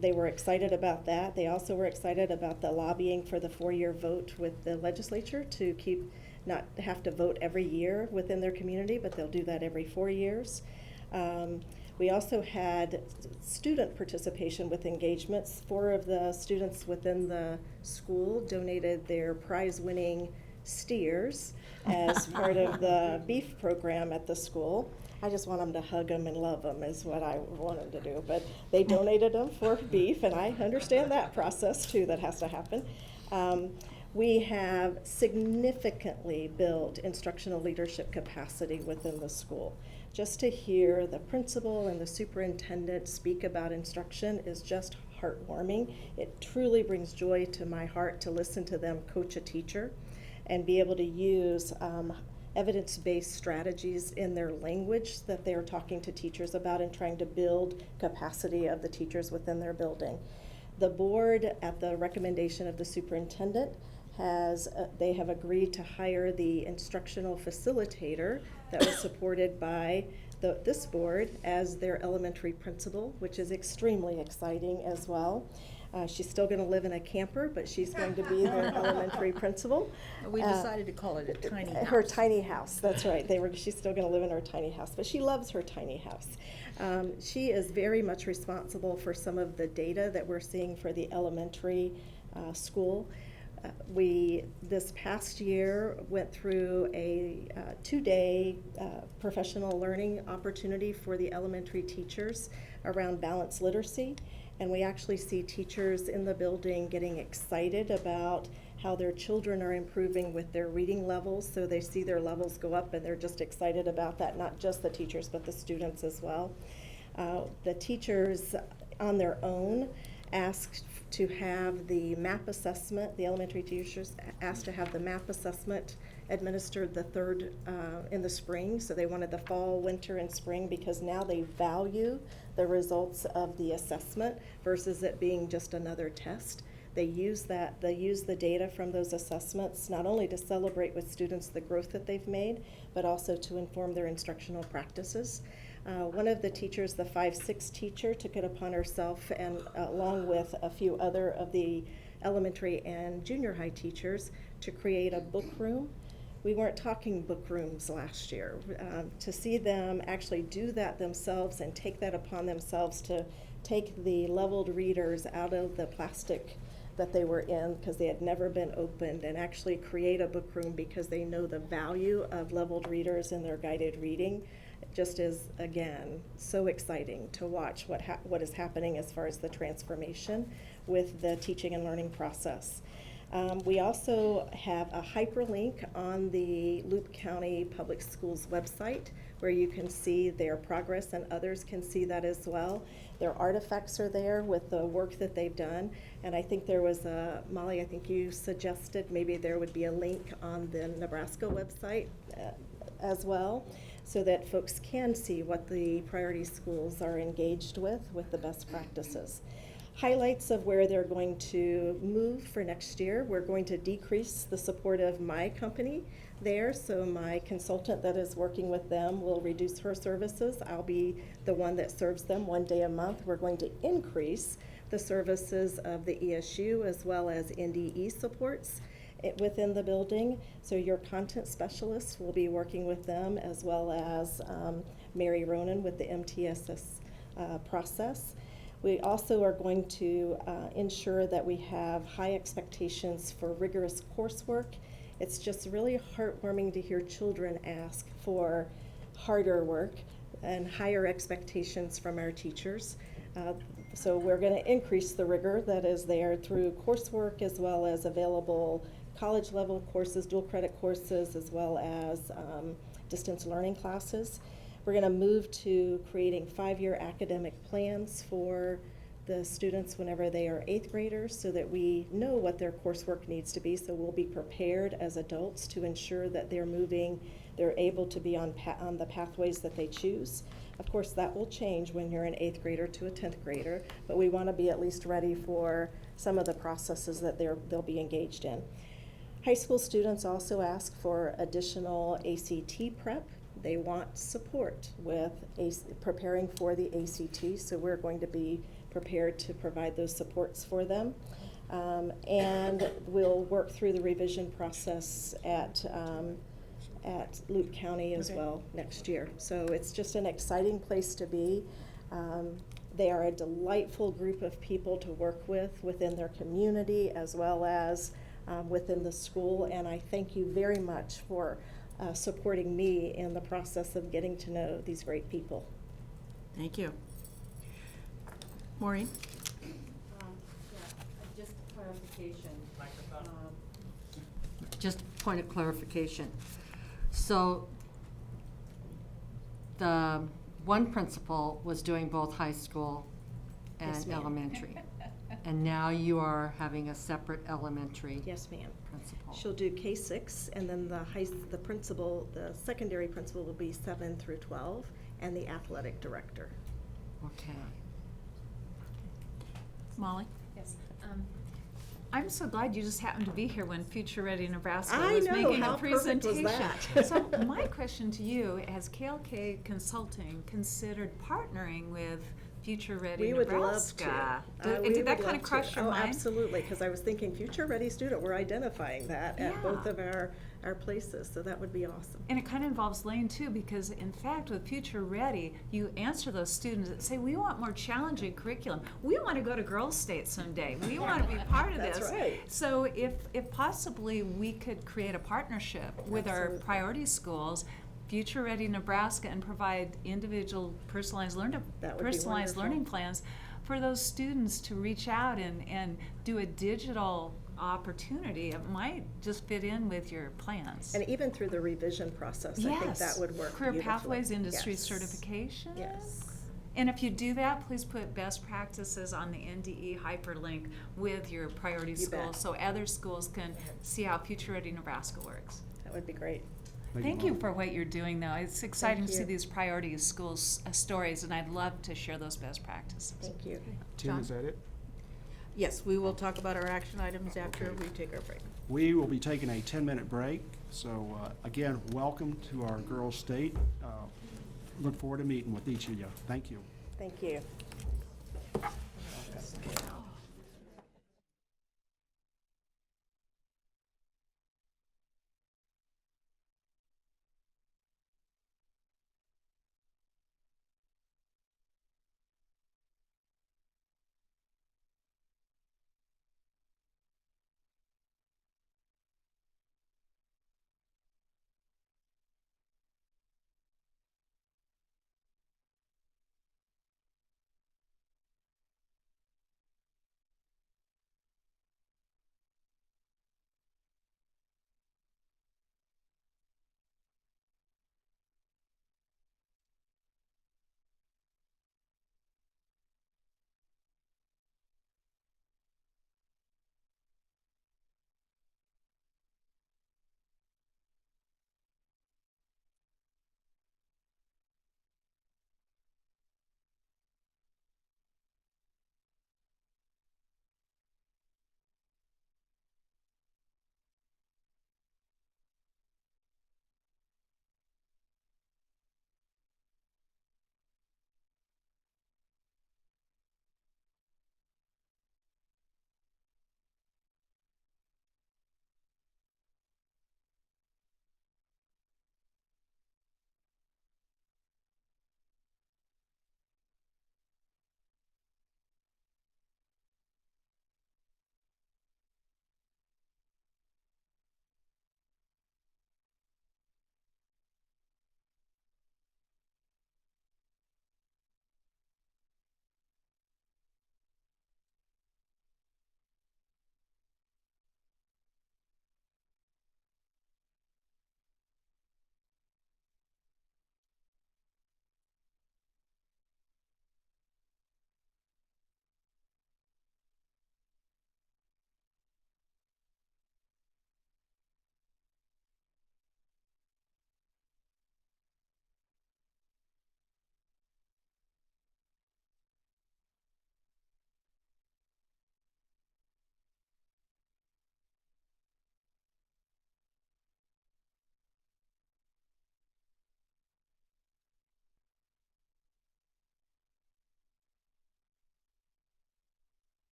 They were excited about that. They also were excited about the lobbying for the 4-year vote with the legislature to not have to vote every year within their community, but they'll do that every 4 years. We also had student participation with engagements. 4 of the students within the school donated their prize-winning steers as part of the beef program at the school. I just want them to hug them and love them is what I want them to do. But they donated them for beef, and I understand that process too that has to happen. We have significantly built instructional leadership capacity within the school. Just to hear the principal and the superintendent speak about instruction is just heartwarming. It truly brings joy to my heart to listen to them coach a teacher and be able to use evidence-based strategies in their language that they're talking to teachers about and trying to build capacity of the teachers within their building. The board, at the recommendation of the superintendent, they have agreed to hire the instructional facilitator that was supported by this board as their elementary principal, which is extremely exciting as well. She's still going to live in a camper, but she's going to be their elementary principal. We decided to call it a tiny house. Her tiny house, that's right. She's still going to live in her tiny house, but she loves her tiny house. She is very much responsible for some of the data that we're seeing for the elementary school. We, this past year, went through a 2-day professional learning opportunity for the elementary teachers around balanced literacy. And we actually see teachers in the building getting excited about how their children are improving with their reading levels. So they see their levels go up and they're just excited about that, not just the teachers, but the students as well. The teachers on their own asked to have the MAP assessment, the elementary teachers asked to have the MAP assessment administered the third in the spring. So they wanted the fall, winter, and spring because now they value the results of the assessment versus it being just another test. They use the data from those assessments not only to celebrate with students the growth that they've made, but also to inform their instructional practices. One of the teachers, the 5-6 teacher, took it upon herself, and along with a few other of the elementary and junior high teachers, to create a book room. We weren't talking book rooms last year. To see them actually do that themselves and take that upon themselves to take the leveled readers out of the plastic that they were in because they had never been opened and actually create a book room because they know the value of leveled readers in their guided reading. Just is, again, so exciting to watch what is happening as far as the transformation with the teaching and learning process. We also have a hyperlink on the Loop County Public Schools website where you can see their progress, and others can see that as well. Their artifacts are there with the work that they've done, and I think there was Molly, I think you suggested maybe there would be a link on the Nebraska website as well, so that folks can see what the priority schools are engaged with the best practices. Highlights of where they're going to move for next year. We're going to decrease the support of my company there, so my consultant that is working with them will reduce her services. I'll be the one that serves them 1 day a month. We're going to increase the services of the ESU as well as NDE supports within the building. So your content specialist will be working with them as well as Mary Ronan with the MTSS process. We also are going to ensure that we have high expectations for rigorous coursework. It's just really heartwarming to hear children ask for harder work and higher expectations from our teachers. So we're going to increase the rigor that is there through coursework as well as available college level courses, dual credit courses, as well as distance learning classes. We're going to move to creating 5-year academic plans for the students whenever they are 8th graders so that we know what their coursework needs to be, so we'll be prepared as adults to ensure that they're able to be on the pathways that they choose. Of course, that will change when you're an 8th grader to a 10th grader, but we want to be at least ready for some of the processes that they'll be engaged in. High school students also ask for additional ACT prep. They want support with preparing for the ACT, so we're going to be prepared to provide those supports for them. And we'll work through the revision process at Loop County as well next year. So it's just an exciting place to be. They are a delightful group of people to work with within their community as well as within the school, and I thank you very much for supporting me in the process of getting to know these great people. Thank you. Maureen? Just clarification. Just a point of clarification. So the one principal was doing both high school and Yes, ma'am. elementary. And now you are having a separate elementary Yes, ma'am. principal. She'll do K-6, and then the principal, the secondary principal will be 7 through 12, and the athletic director. Okay. Molly? Yes. I'm so glad you just happened to be here when Future Ready Nebraska I was know, making how a perfect was presentation. that? So my question to you, has KLK Consulting considered partnering with Future Ready We would Nebraska? love to. Did we that would kind of love cross to. your mind? Absolutely, because I was thinking future ready student, we're identifying that at both Yeah. of our places, so that would be awesome. And it kind of involves Lane too, because in fact, with Future Ready, you answer those students that say, we want more challenging curriculum. We want to go to Girls State someday. We want to be part of this. That's right. So if possibly we could create a partnership with our Absolutely. priority schools, Future Ready Nebraska, and provide individual personalized That would be wonderful. learning plans for those students to reach out and do a digital opportunity. It might just fit in with your plans. And even through the revision process, I think that would work Career beautifully. Pathways Industry Yes. Certification. Yes. And if you do that, please put best practices on the NDE hyperlink with your priority You schools bet. so other schools can see how Future Ready Nebraska works. That would be great. Thank you for what you're doing, though. It's exciting to see you. these priority schools stories, and I'd love to share those best practices. Thank you. Tim, John? is that it? Yes, we will talk about our action items after we take our break. We will be taking a 10-minute break. So again, welcome to our Girls State. Look forward to meeting with each of you. Thank you. Thank you.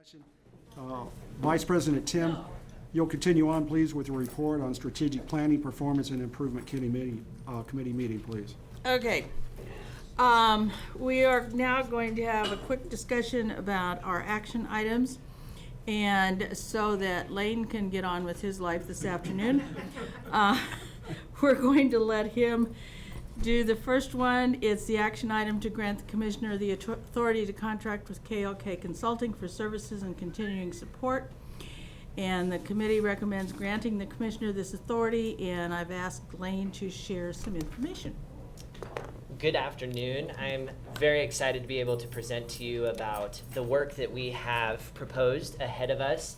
Session. Vice President Tim, you'll continue on, please, with your report on strategic planning, performance, and improvement committee meeting, please. Okay. We are now going to have a quick discussion about our action items, and so that Lane can get on with his life this afternoon, we're going to let him do the first one. It's the action item to grant the commissioner the authority to contract with KLK Consulting for services and continuing support. And the committee recommends granting the commissioner this authority, and I've asked Lane to share some information. Good afternoon. I'm very excited to be able to present to you about the work that we have proposed ahead of us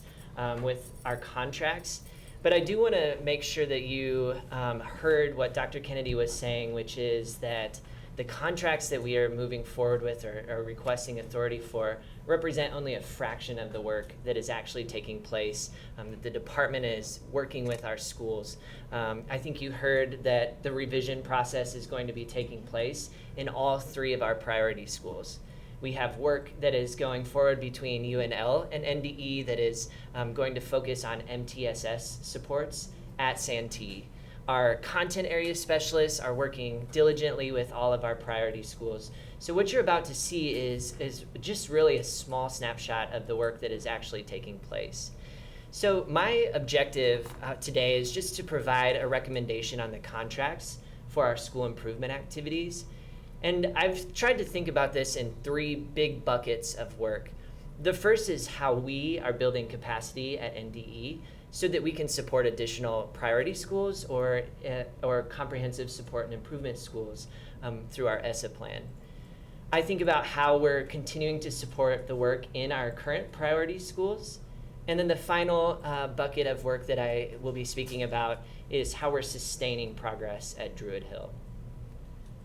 with our contracts. But I do want to make sure that you heard what Dr. Kennedy was saying, which is that the contracts that we are moving forward with or requesting authority for represent only a fraction of the work that is actually taking place, that the department is working with our schools. I think you heard that the revision process is going to be taking place in all 3 of our priority schools. We have work that is going forward between UNL and NDE that is going to focus on MTSS supports at Santee. Our content area specialists are working diligently with all of our priority schools. So what you're about to see is just really a small snapshot of the work that is actually taking place. So my objective today is just to provide a recommendation on the contracts for our school improvement activities. And I've tried to think about this in 3 big buckets of work. The first is how we are building capacity at NDE so that we can support additional priority schools or comprehensive support and improvement schools through our ESSA plan. I think about how we're continuing to support the work in our current priority schools. And then the final bucket of work that I will be speaking about is how we're sustaining progress at Druid Hill.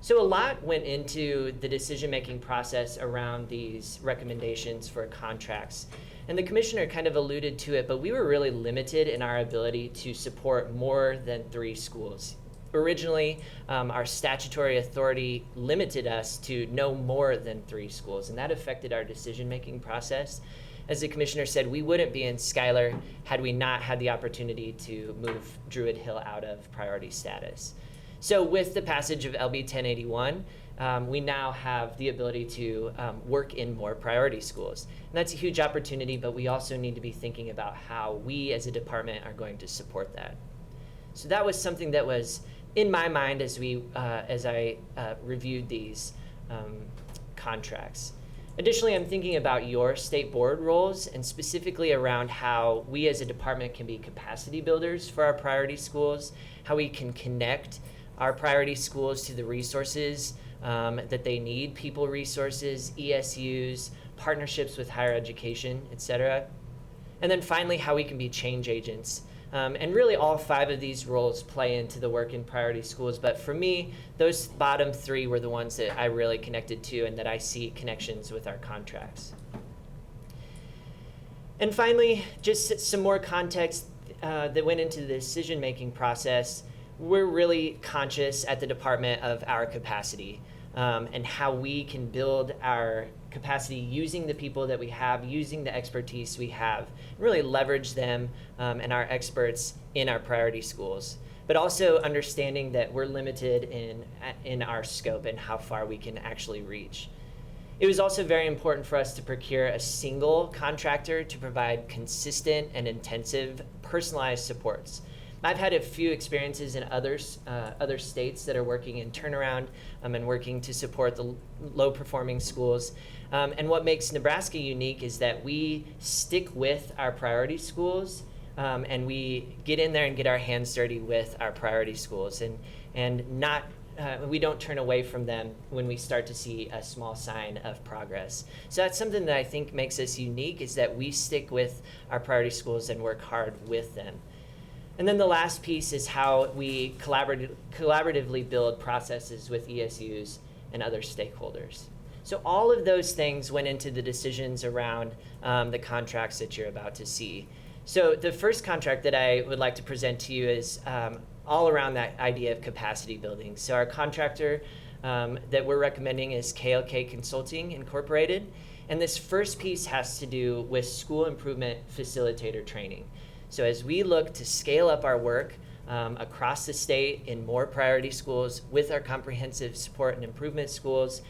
So a lot went into the decision-making process around these recommendations for contracts. And the commissioner kind of alluded to it, but we were really limited in our ability to support more than 3 schools. Originally, our statutory authority limited us to no more than 3 schools, and that affected our decision-making process. As the commissioner said, we wouldn't be in Schuyler had we not had the opportunity to move Druid Hill out of priority status. So with the passage of LB 1081, we now have the ability to work in more priority schools. And that's a huge opportunity, but we also need to be thinking about how we as a department are going to support that. So that was something that was in my mind as I reviewed these contracts. Additionally, I'm thinking about your state board roles and specifically around how we as a department can be capacity builders for our priority schools, how we can connect our priority schools to the resources that they need, people resources, ESUs, partnerships with higher education, etc. And then finally, how we can be change agents. And really all 5 of these roles play into the work in priority schools, but for me, those bottom 3 were the ones that I really connected to and that I see connections with our contracts. And finally, just some more context that went into the decision-making process. We're really conscious at the department of our capacity and how we can build our capacity using the people that we have, using the expertise we have, really leverage them and our experts in our priority schools, but also understanding that we're limited in our scope and how far we can actually reach. It was also very important for us to procure a single contractor to provide consistent and intensive personalized supports. I've had a few experiences in other states that are working in turnaround and working to support the low-performing schools. And what makes Nebraska unique is that we stick with our priority schools and we get in there and get our hands dirty with our priority schools and not we don't turn away from them when we start to see a small sign of progress. So that's something that I think makes us unique, is that we stick with our priority schools and work hard with them. And then the last piece is how we collaboratively build processes with ESUs and other stakeholders. So all of those things went into the decisions around the contracts that you're about to see. So the first contract that I would like to present to you is all around that idea of capacity building. So our contractor that we're recommending is KLK Consulting Incorporated. And this first piece has to do with school improvement facilitator training. So as we look to scale up our work across the state in more priority schools with our comprehensive support and improvement schools,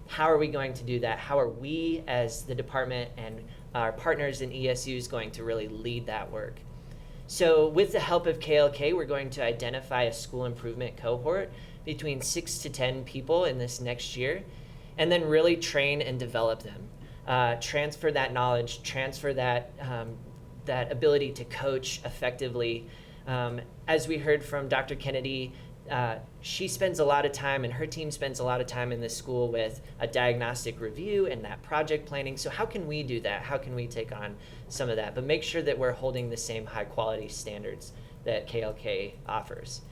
how are we going to do that? How are we as the department and our partners in ESUs going to really lead that work? So with the help of KLK, we're going to identify a school improvement cohort between 6 to 10 people in this next year, and then really train and develop them. Transfer that knowledge, transfer that, that ability to coach effectively. As we heard from Dr. Kennedy, she spends a lot of time, and her team spends a lot of time in this school with a diagnostic review and that project planning. So how can we do that? How can we take on some of that? But make sure that we're holding the same high quality standards that KLK offers.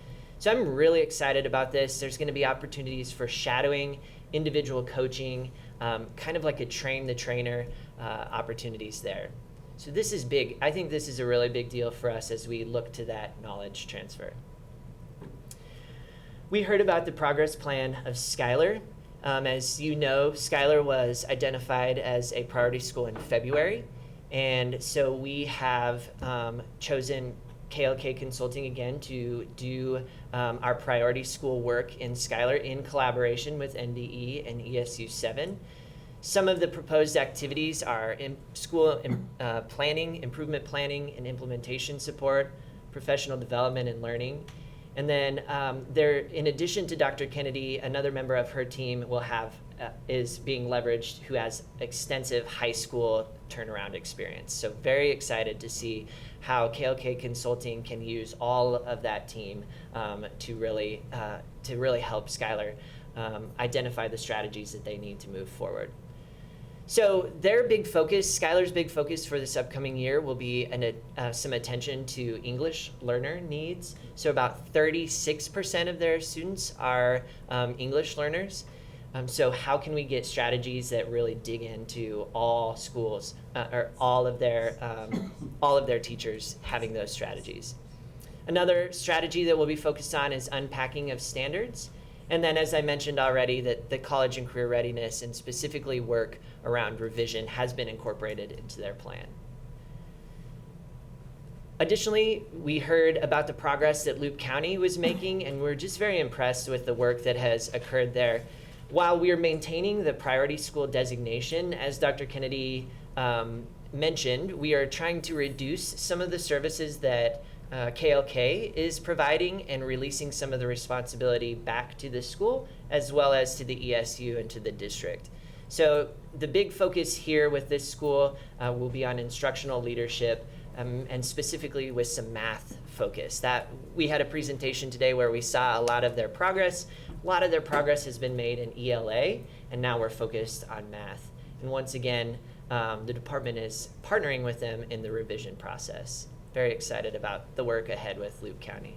So I'm really excited about this. There's going to be opportunities for shadowing, individual coaching, kind of like a train the trainer opportunities there. So this is big. I think this is a really big deal for us as we look to that knowledge transfer. We heard about the progress plan of Schuyler. As you know, Schuyler was identified as a priority school in February. And so we have chosen KLK Consulting again to do our priority school work in Schuyler in collaboration with NDE and ESU 7. Some of the proposed activities are in school planning, improvement planning, and implementation support, professional development and learning. And then there, in addition to Dr. Kennedy, another member of her team will have is being leveraged who has extensive high school turnaround experience. So very excited to see how KLK Consulting can use all of that team to really help Schuyler identify the strategies that they need to move forward. So their big focus, Schuyler's big focus for this upcoming year will be some attention to English learner needs. So about 36% of their students are English learners. So how can we get strategies that really dig into all schools or all of their teachers having those strategies? Another strategy that we'll be focused on is unpacking of standards. And then, as I mentioned already, that the college and career readiness and specifically work around revision has been incorporated into their plan. Additionally, we heard about the progress that Loup County was making, and we're just very impressed with the work that has occurred there. While we are maintaining the priority school designation, as Dr. Kennedy mentioned, we are trying to reduce some of the services that KLK is providing and releasing some of the responsibility back to the school as well as to the ESU and to the district. So the big focus here with this school will be on instructional leadership and specifically with some math focus. That we had a presentation today where we saw a lot of their progress. A lot of their progress has been made in ELA, and now we're focused on math. And once again, the department is partnering with them in the revision process. Very excited about the work ahead with Loup County.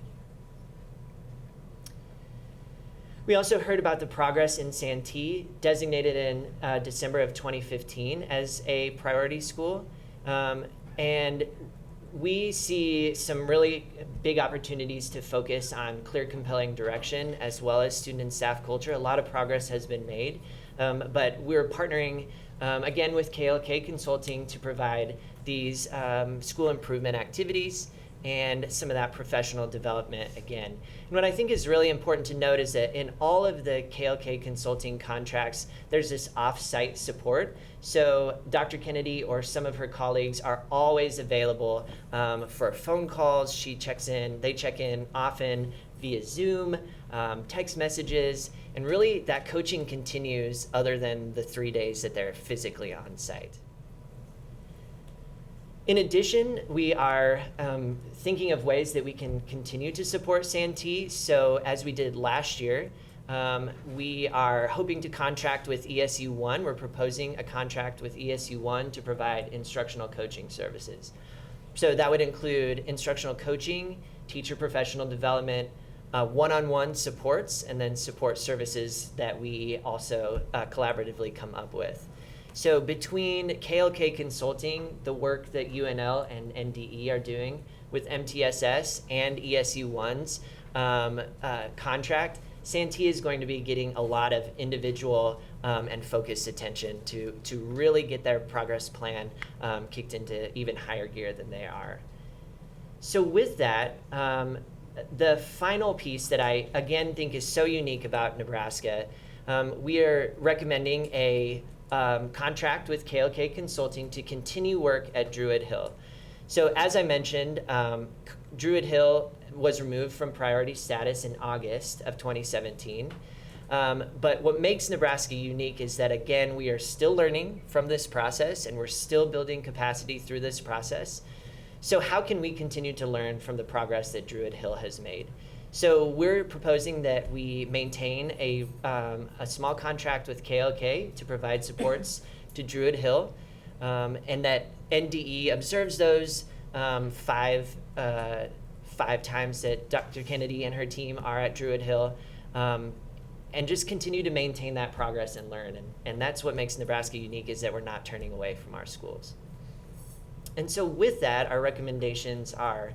We also heard about the progress in Santee, designated in December of 2015 as a priority school. And we see some really big opportunities to focus on clear, compelling direction as well as student and staff culture. A lot of progress has been made, but we're partnering again with KLK Consulting to provide these school improvement activities and some of that professional development again. And what I think is really important to note is that in all of the KLK Consulting contracts, there's this off-site support. So Dr. Kennedy or some of her colleagues are always available for phone calls. They check in often via Zoom, text messages, and really that coaching continues other than the 3 days that they're physically on site. In addition, we are thinking of ways that we can continue to support Santee. So as we did last year, we are hoping to contract with ESU 1. We're proposing a contract with ESU 1 to provide instructional coaching services. So that would include instructional coaching, teacher professional development, one-on-one supports, and then support services that we also collaboratively come up with. So between KLK Consulting, the work that UNL and NDE are doing with MTSS and ESU 1's contract, Santee is going to be getting a lot of individual and focused attention to really get their progress plan kicked into even higher gear than they are. So with that, the final piece that I, again, think is so unique about Nebraska, we are recommending a contract with KLK Consulting to continue work at Druid Hill. So as I mentioned, Druid Hill was removed from priority status in August of 2017. But what makes Nebraska unique is that, again, we are still learning from this process and we're still building capacity through this process. So how can we continue to learn from the progress that Druid Hill has made? So we're proposing that we maintain a small contract with KLK to provide supports to Druid Hill, and that NDE observes those five times that Dr. Kennedy and her team are at Druid Hill, and just continue to maintain that progress and learn. And that's what makes Nebraska unique, is that we're not turning away from our schools. And so with that, our recommendations are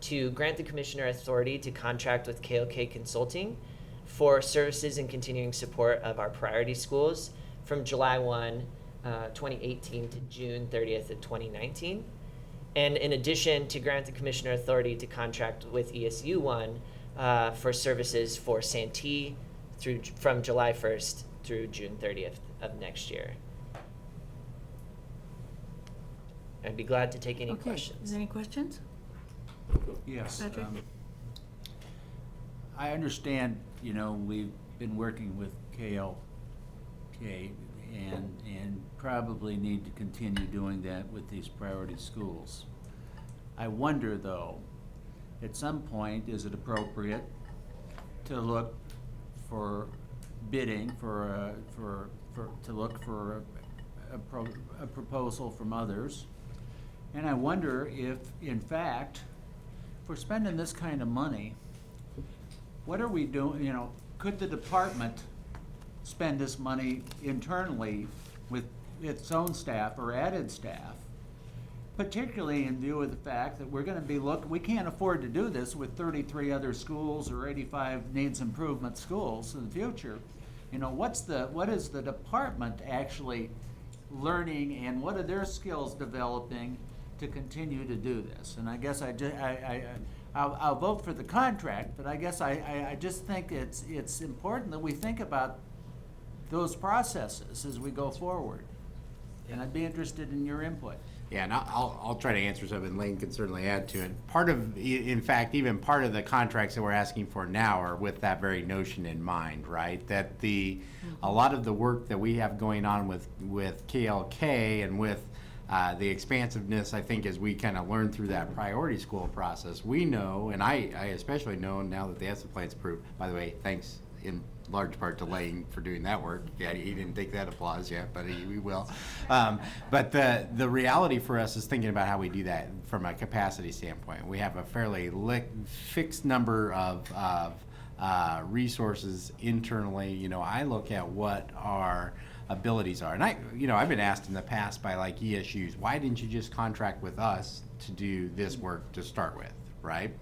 to grant the commissioner authority to contract with KLK Consulting for services and continuing support of our priority schools from July 1, 2018 to June 30th of 2019. And in addition, to grant the commissioner authority to contract with ESU 1 for services for Santee from July 1st through June 30th of next year. I'd be glad to take any questions. Is there any questions? Yes. Patrick? I understand, we've been working with KLK and probably need to continue doing that with these priority schools. I wonder, though, at some point, is it appropriate to look for bidding to look for a proposal from others? And I wonder if, in fact, if we're spending this kind of money, what are we doing? Could the department spend this money internally with its own staff or added staff, particularly in view of the fact that we're going to be we can't afford to do this with 33 other schools or 85 needs improvement schools in the future. What is the department actually learning, and what are their skills developing to continue to do this? And I guess I'll vote for the contract, but I guess I just think it's important that we think about those processes as we go forward. And I'd be interested in your input. Yeah, and I'll try to answer some, and Lane can certainly add to it. In fact, even part of the contracts that we're asking for now are with that very notion in mind, right? That a lot of the work that we have going on with KLK and with the expansiveness, I think, as we kind of learn through that priority school process, we know, and I especially know now that the ESSA plan's approved. By the way, thanks in large part to Lane for doing that work. Yeah, he didn't take that applause yet, but we will. But the reality for us is thinking about how we do that from a capacity standpoint. We have a fairly fixed number of resources internally. I look at what our abilities are, and I've been asked in the past by ESUs, why didn't you just contract with us to do this work to start with, right?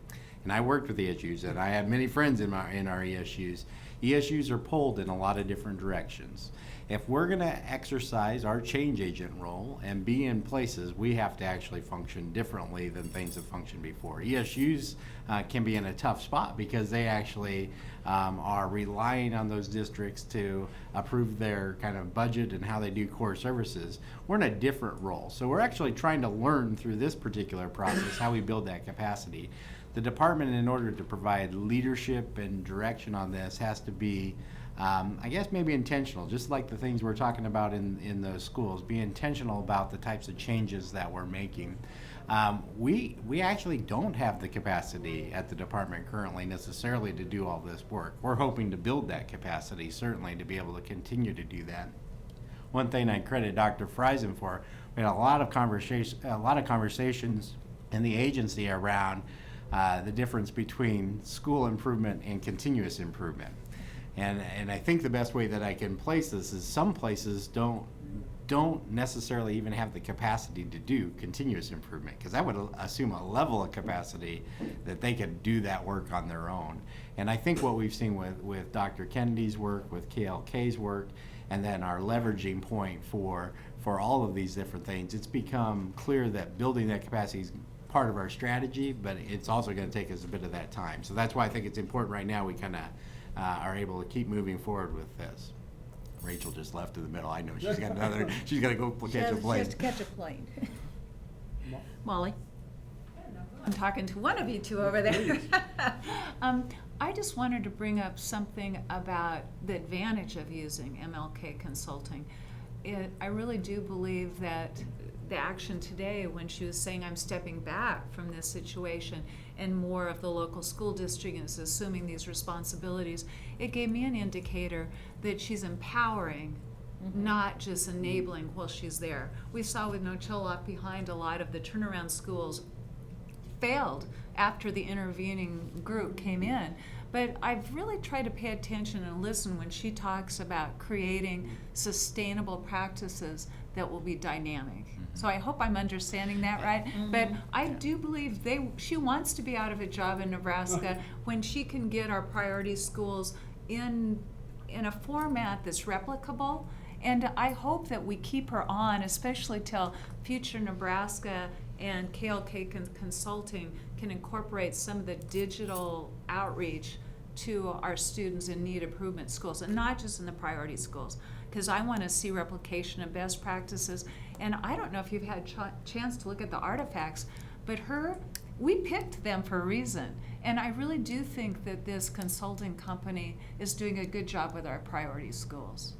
And I worked with ESUs, and I have many friends in our ESUs. ESUs are pulled in a lot of different directions. If we're going to exercise our change agent role and be in places, we have to actually function differently than things have functioned before. ESUs can be in a tough spot because they actually are relying on those districts to approve their kind of budget and how they do core services. We're in a different role. So we're actually trying to learn through this particular process how we build that capacity. The department, in order to provide leadership and direction on this, has to be, I guess, maybe intentional, just like the things we're talking about in those schools. Be intentional about the types of changes that we're making. We actually don't have the capacity at the department currently necessarily to do all this work. We're hoping to build that capacity, certainly, to be able to continue to do that. One thing I credit Dr. Friesen for, we had a lot of conversations in the agency around the difference between school improvement and continuous improvement. And I think the best way that I can place this is some places don't don't necessarily even have the capacity to do continuous improvement, because that would assume a level of capacity that they could do that work on their own. And I think what we've seen with Dr. Kennedy's work, with KLK's work, and then our leveraging point for all of these different things, it's become clear that building that capacity is part of our strategy, but it's also going to take us a bit of that time. So that's why I think it's important right now we kind of are able to keep moving forward with this. Rachel just left in the middle. I know she's got another, she's got to go catch a plane. She has to catch a plane. Molly? I'm talking to one of you two over there. I just wanted to bring up something about the advantage of using MLK Consulting. I really do believe that the action today, when she was saying I'm stepping back from this situation and more of the local school district is assuming these responsibilities, it gave me an indicator that she's empowering, not just enabling while she's there. We saw with No Chill Left Behind, a lot of the turnaround schools failed after the intervening group came in. But I've really tried to pay attention and listen when she talks about creating sustainable practices that will be dynamic. So I hope I'm understanding that right. But I do believe she wants to be out of a job in Nebraska when she can get our priority schools in a format that's replicable. And I hope that we keep her on, especially till Future Nebraska and KLK Consulting can incorporate some of the digital outreach to our students in need improvement schools, and not just in the priority schools, because I want to see replication of best practices. And I don't know if you've had a chance to look at the artifacts, but we picked them for a reason. And I really do think that this consulting company is doing a good job with our priority schools.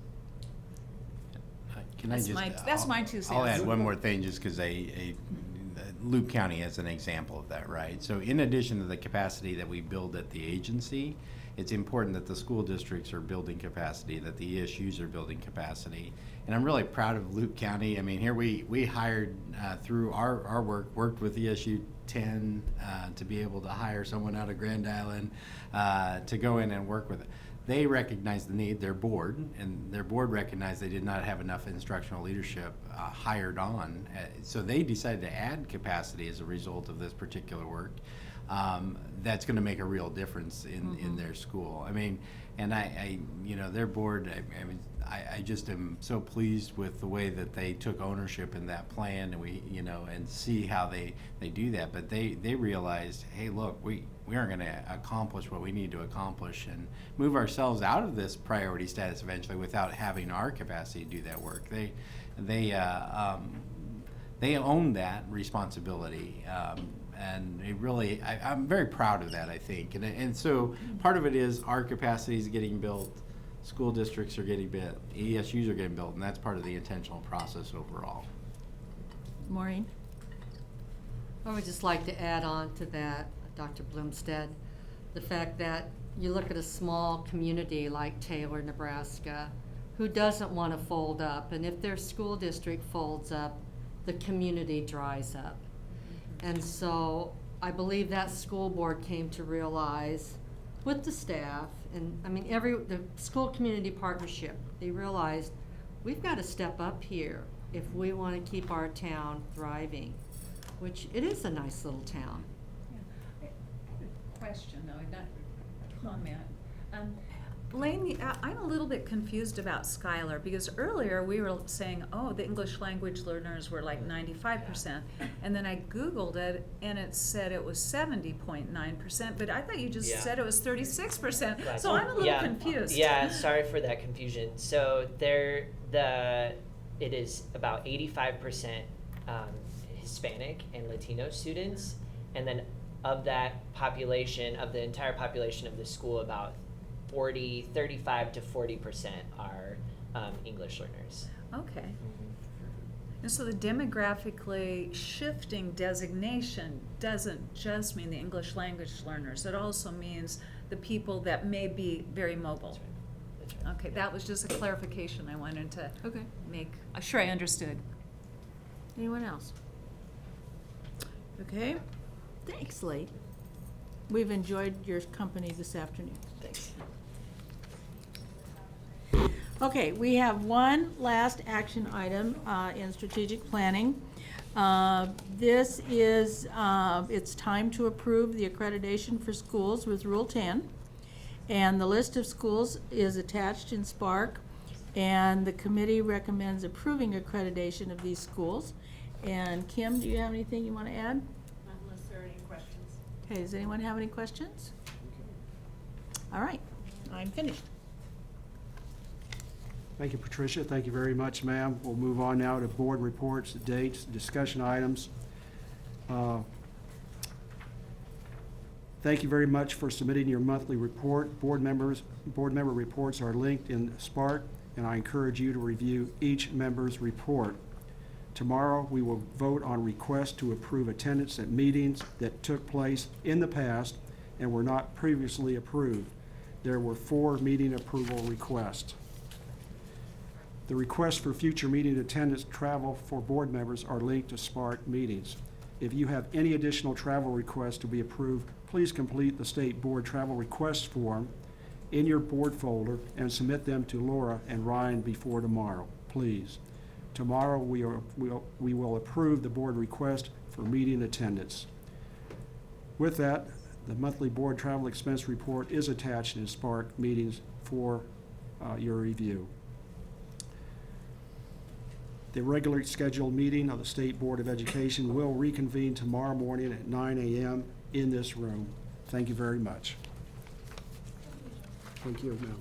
Can That's I just? that's my 2 cents. I'll add one more thing, just because Loup County has an example of that, right? So in addition to the capacity that we build at the agency, it's important that the school districts are building capacity, that the ESUs are building capacity. And I'm really proud of Loup County. I mean, here we hired through our worked with ESU 10 to be able to hire someone out of Grand Island to go in and work with it. They recognized the need, their board recognized they did not have enough instructional leadership hired on. So they decided to add capacity as a result of this particular work. That's going to make a real difference in their school. I mean, and I their board, I just am so pleased with the way that they took ownership in that plan, and and see how they do that. But they realized, hey, look, we aren't going to accomplish what we need to accomplish and move ourselves out of this priority status eventually without having our capacity to do that work. They own that responsibility. And it really, I'm very proud of that, I think. And so part of it is our capacity is getting built, school districts are getting built, ESUs are getting built, and that's part of the intentional process overall. Maureen? I would just like to add on to that, Dr. Blumstead, the fact that you look at a small community like Taylor, Nebraska, who doesn't want to fold up, and if their school district folds up, the community dries up. And so I believe that school board came to realize with the staff, and I mean the school community partnership, they realized we've got to step up here if we want to keep our town thriving, which it is a nice little town. Yeah. Question though, not comment. Blaine, I'm a little bit confused about Schuyler, because earlier we were saying, oh, the English language learners were like 95%, and then I Googled it and it said it was 70.9%, but I thought you just said it was 36%, Right. so I'm a little confused. Yeah, sorry for that confusion. So it is about 85% Hispanic and Latino students, and then of that population, of the entire population of the school, about 35 to 40% are English learners. Okay. And so the demographically shifting designation doesn't just mean the English language learners. It also means the people that may be very mobile. That's right. Okay, that was just a clarification I wanted to make. Sure, I understood. Anyone else? Okay. Thanks, Lee. We've enjoyed your company this afternoon. Thanks. Okay, we have one last action item in strategic planning. This is, it's time to approve the accreditation for schools with Rule 10. And the list of schools is attached in Spark. And the committee recommends approving accreditation of these schools. And Kim, do you have anything you want to add? Not unless there are any questions. Okay, does anyone have any questions? All right, I'm finished. Thank you, Patricia. Thank you very much, ma'am. We'll move on now to board reports, dates, discussion items. Thank you very much for submitting your monthly report. Board member reports are linked in Spark, and I encourage you to review each member's report. Tomorrow, we will vote on requests to approve attendance at meetings that took place in the past and were not previously approved. There were 4 meeting approval requests. The requests for future meeting attendance travel for board members are linked to Spark meetings. If you have any additional travel requests to be approved, please complete the state board travel request form in your board folder and submit them to Laura and Ryan before tomorrow, please. Tomorrow, we will approve the board request for meeting attendance. With that, the monthly board travel expense report is attached in Spark meetings for your review. The regularly scheduled meeting of the State Board of Education will reconvene tomorrow morning at 9 a.m. in this room. Thank you very much. Thank you, ma'am.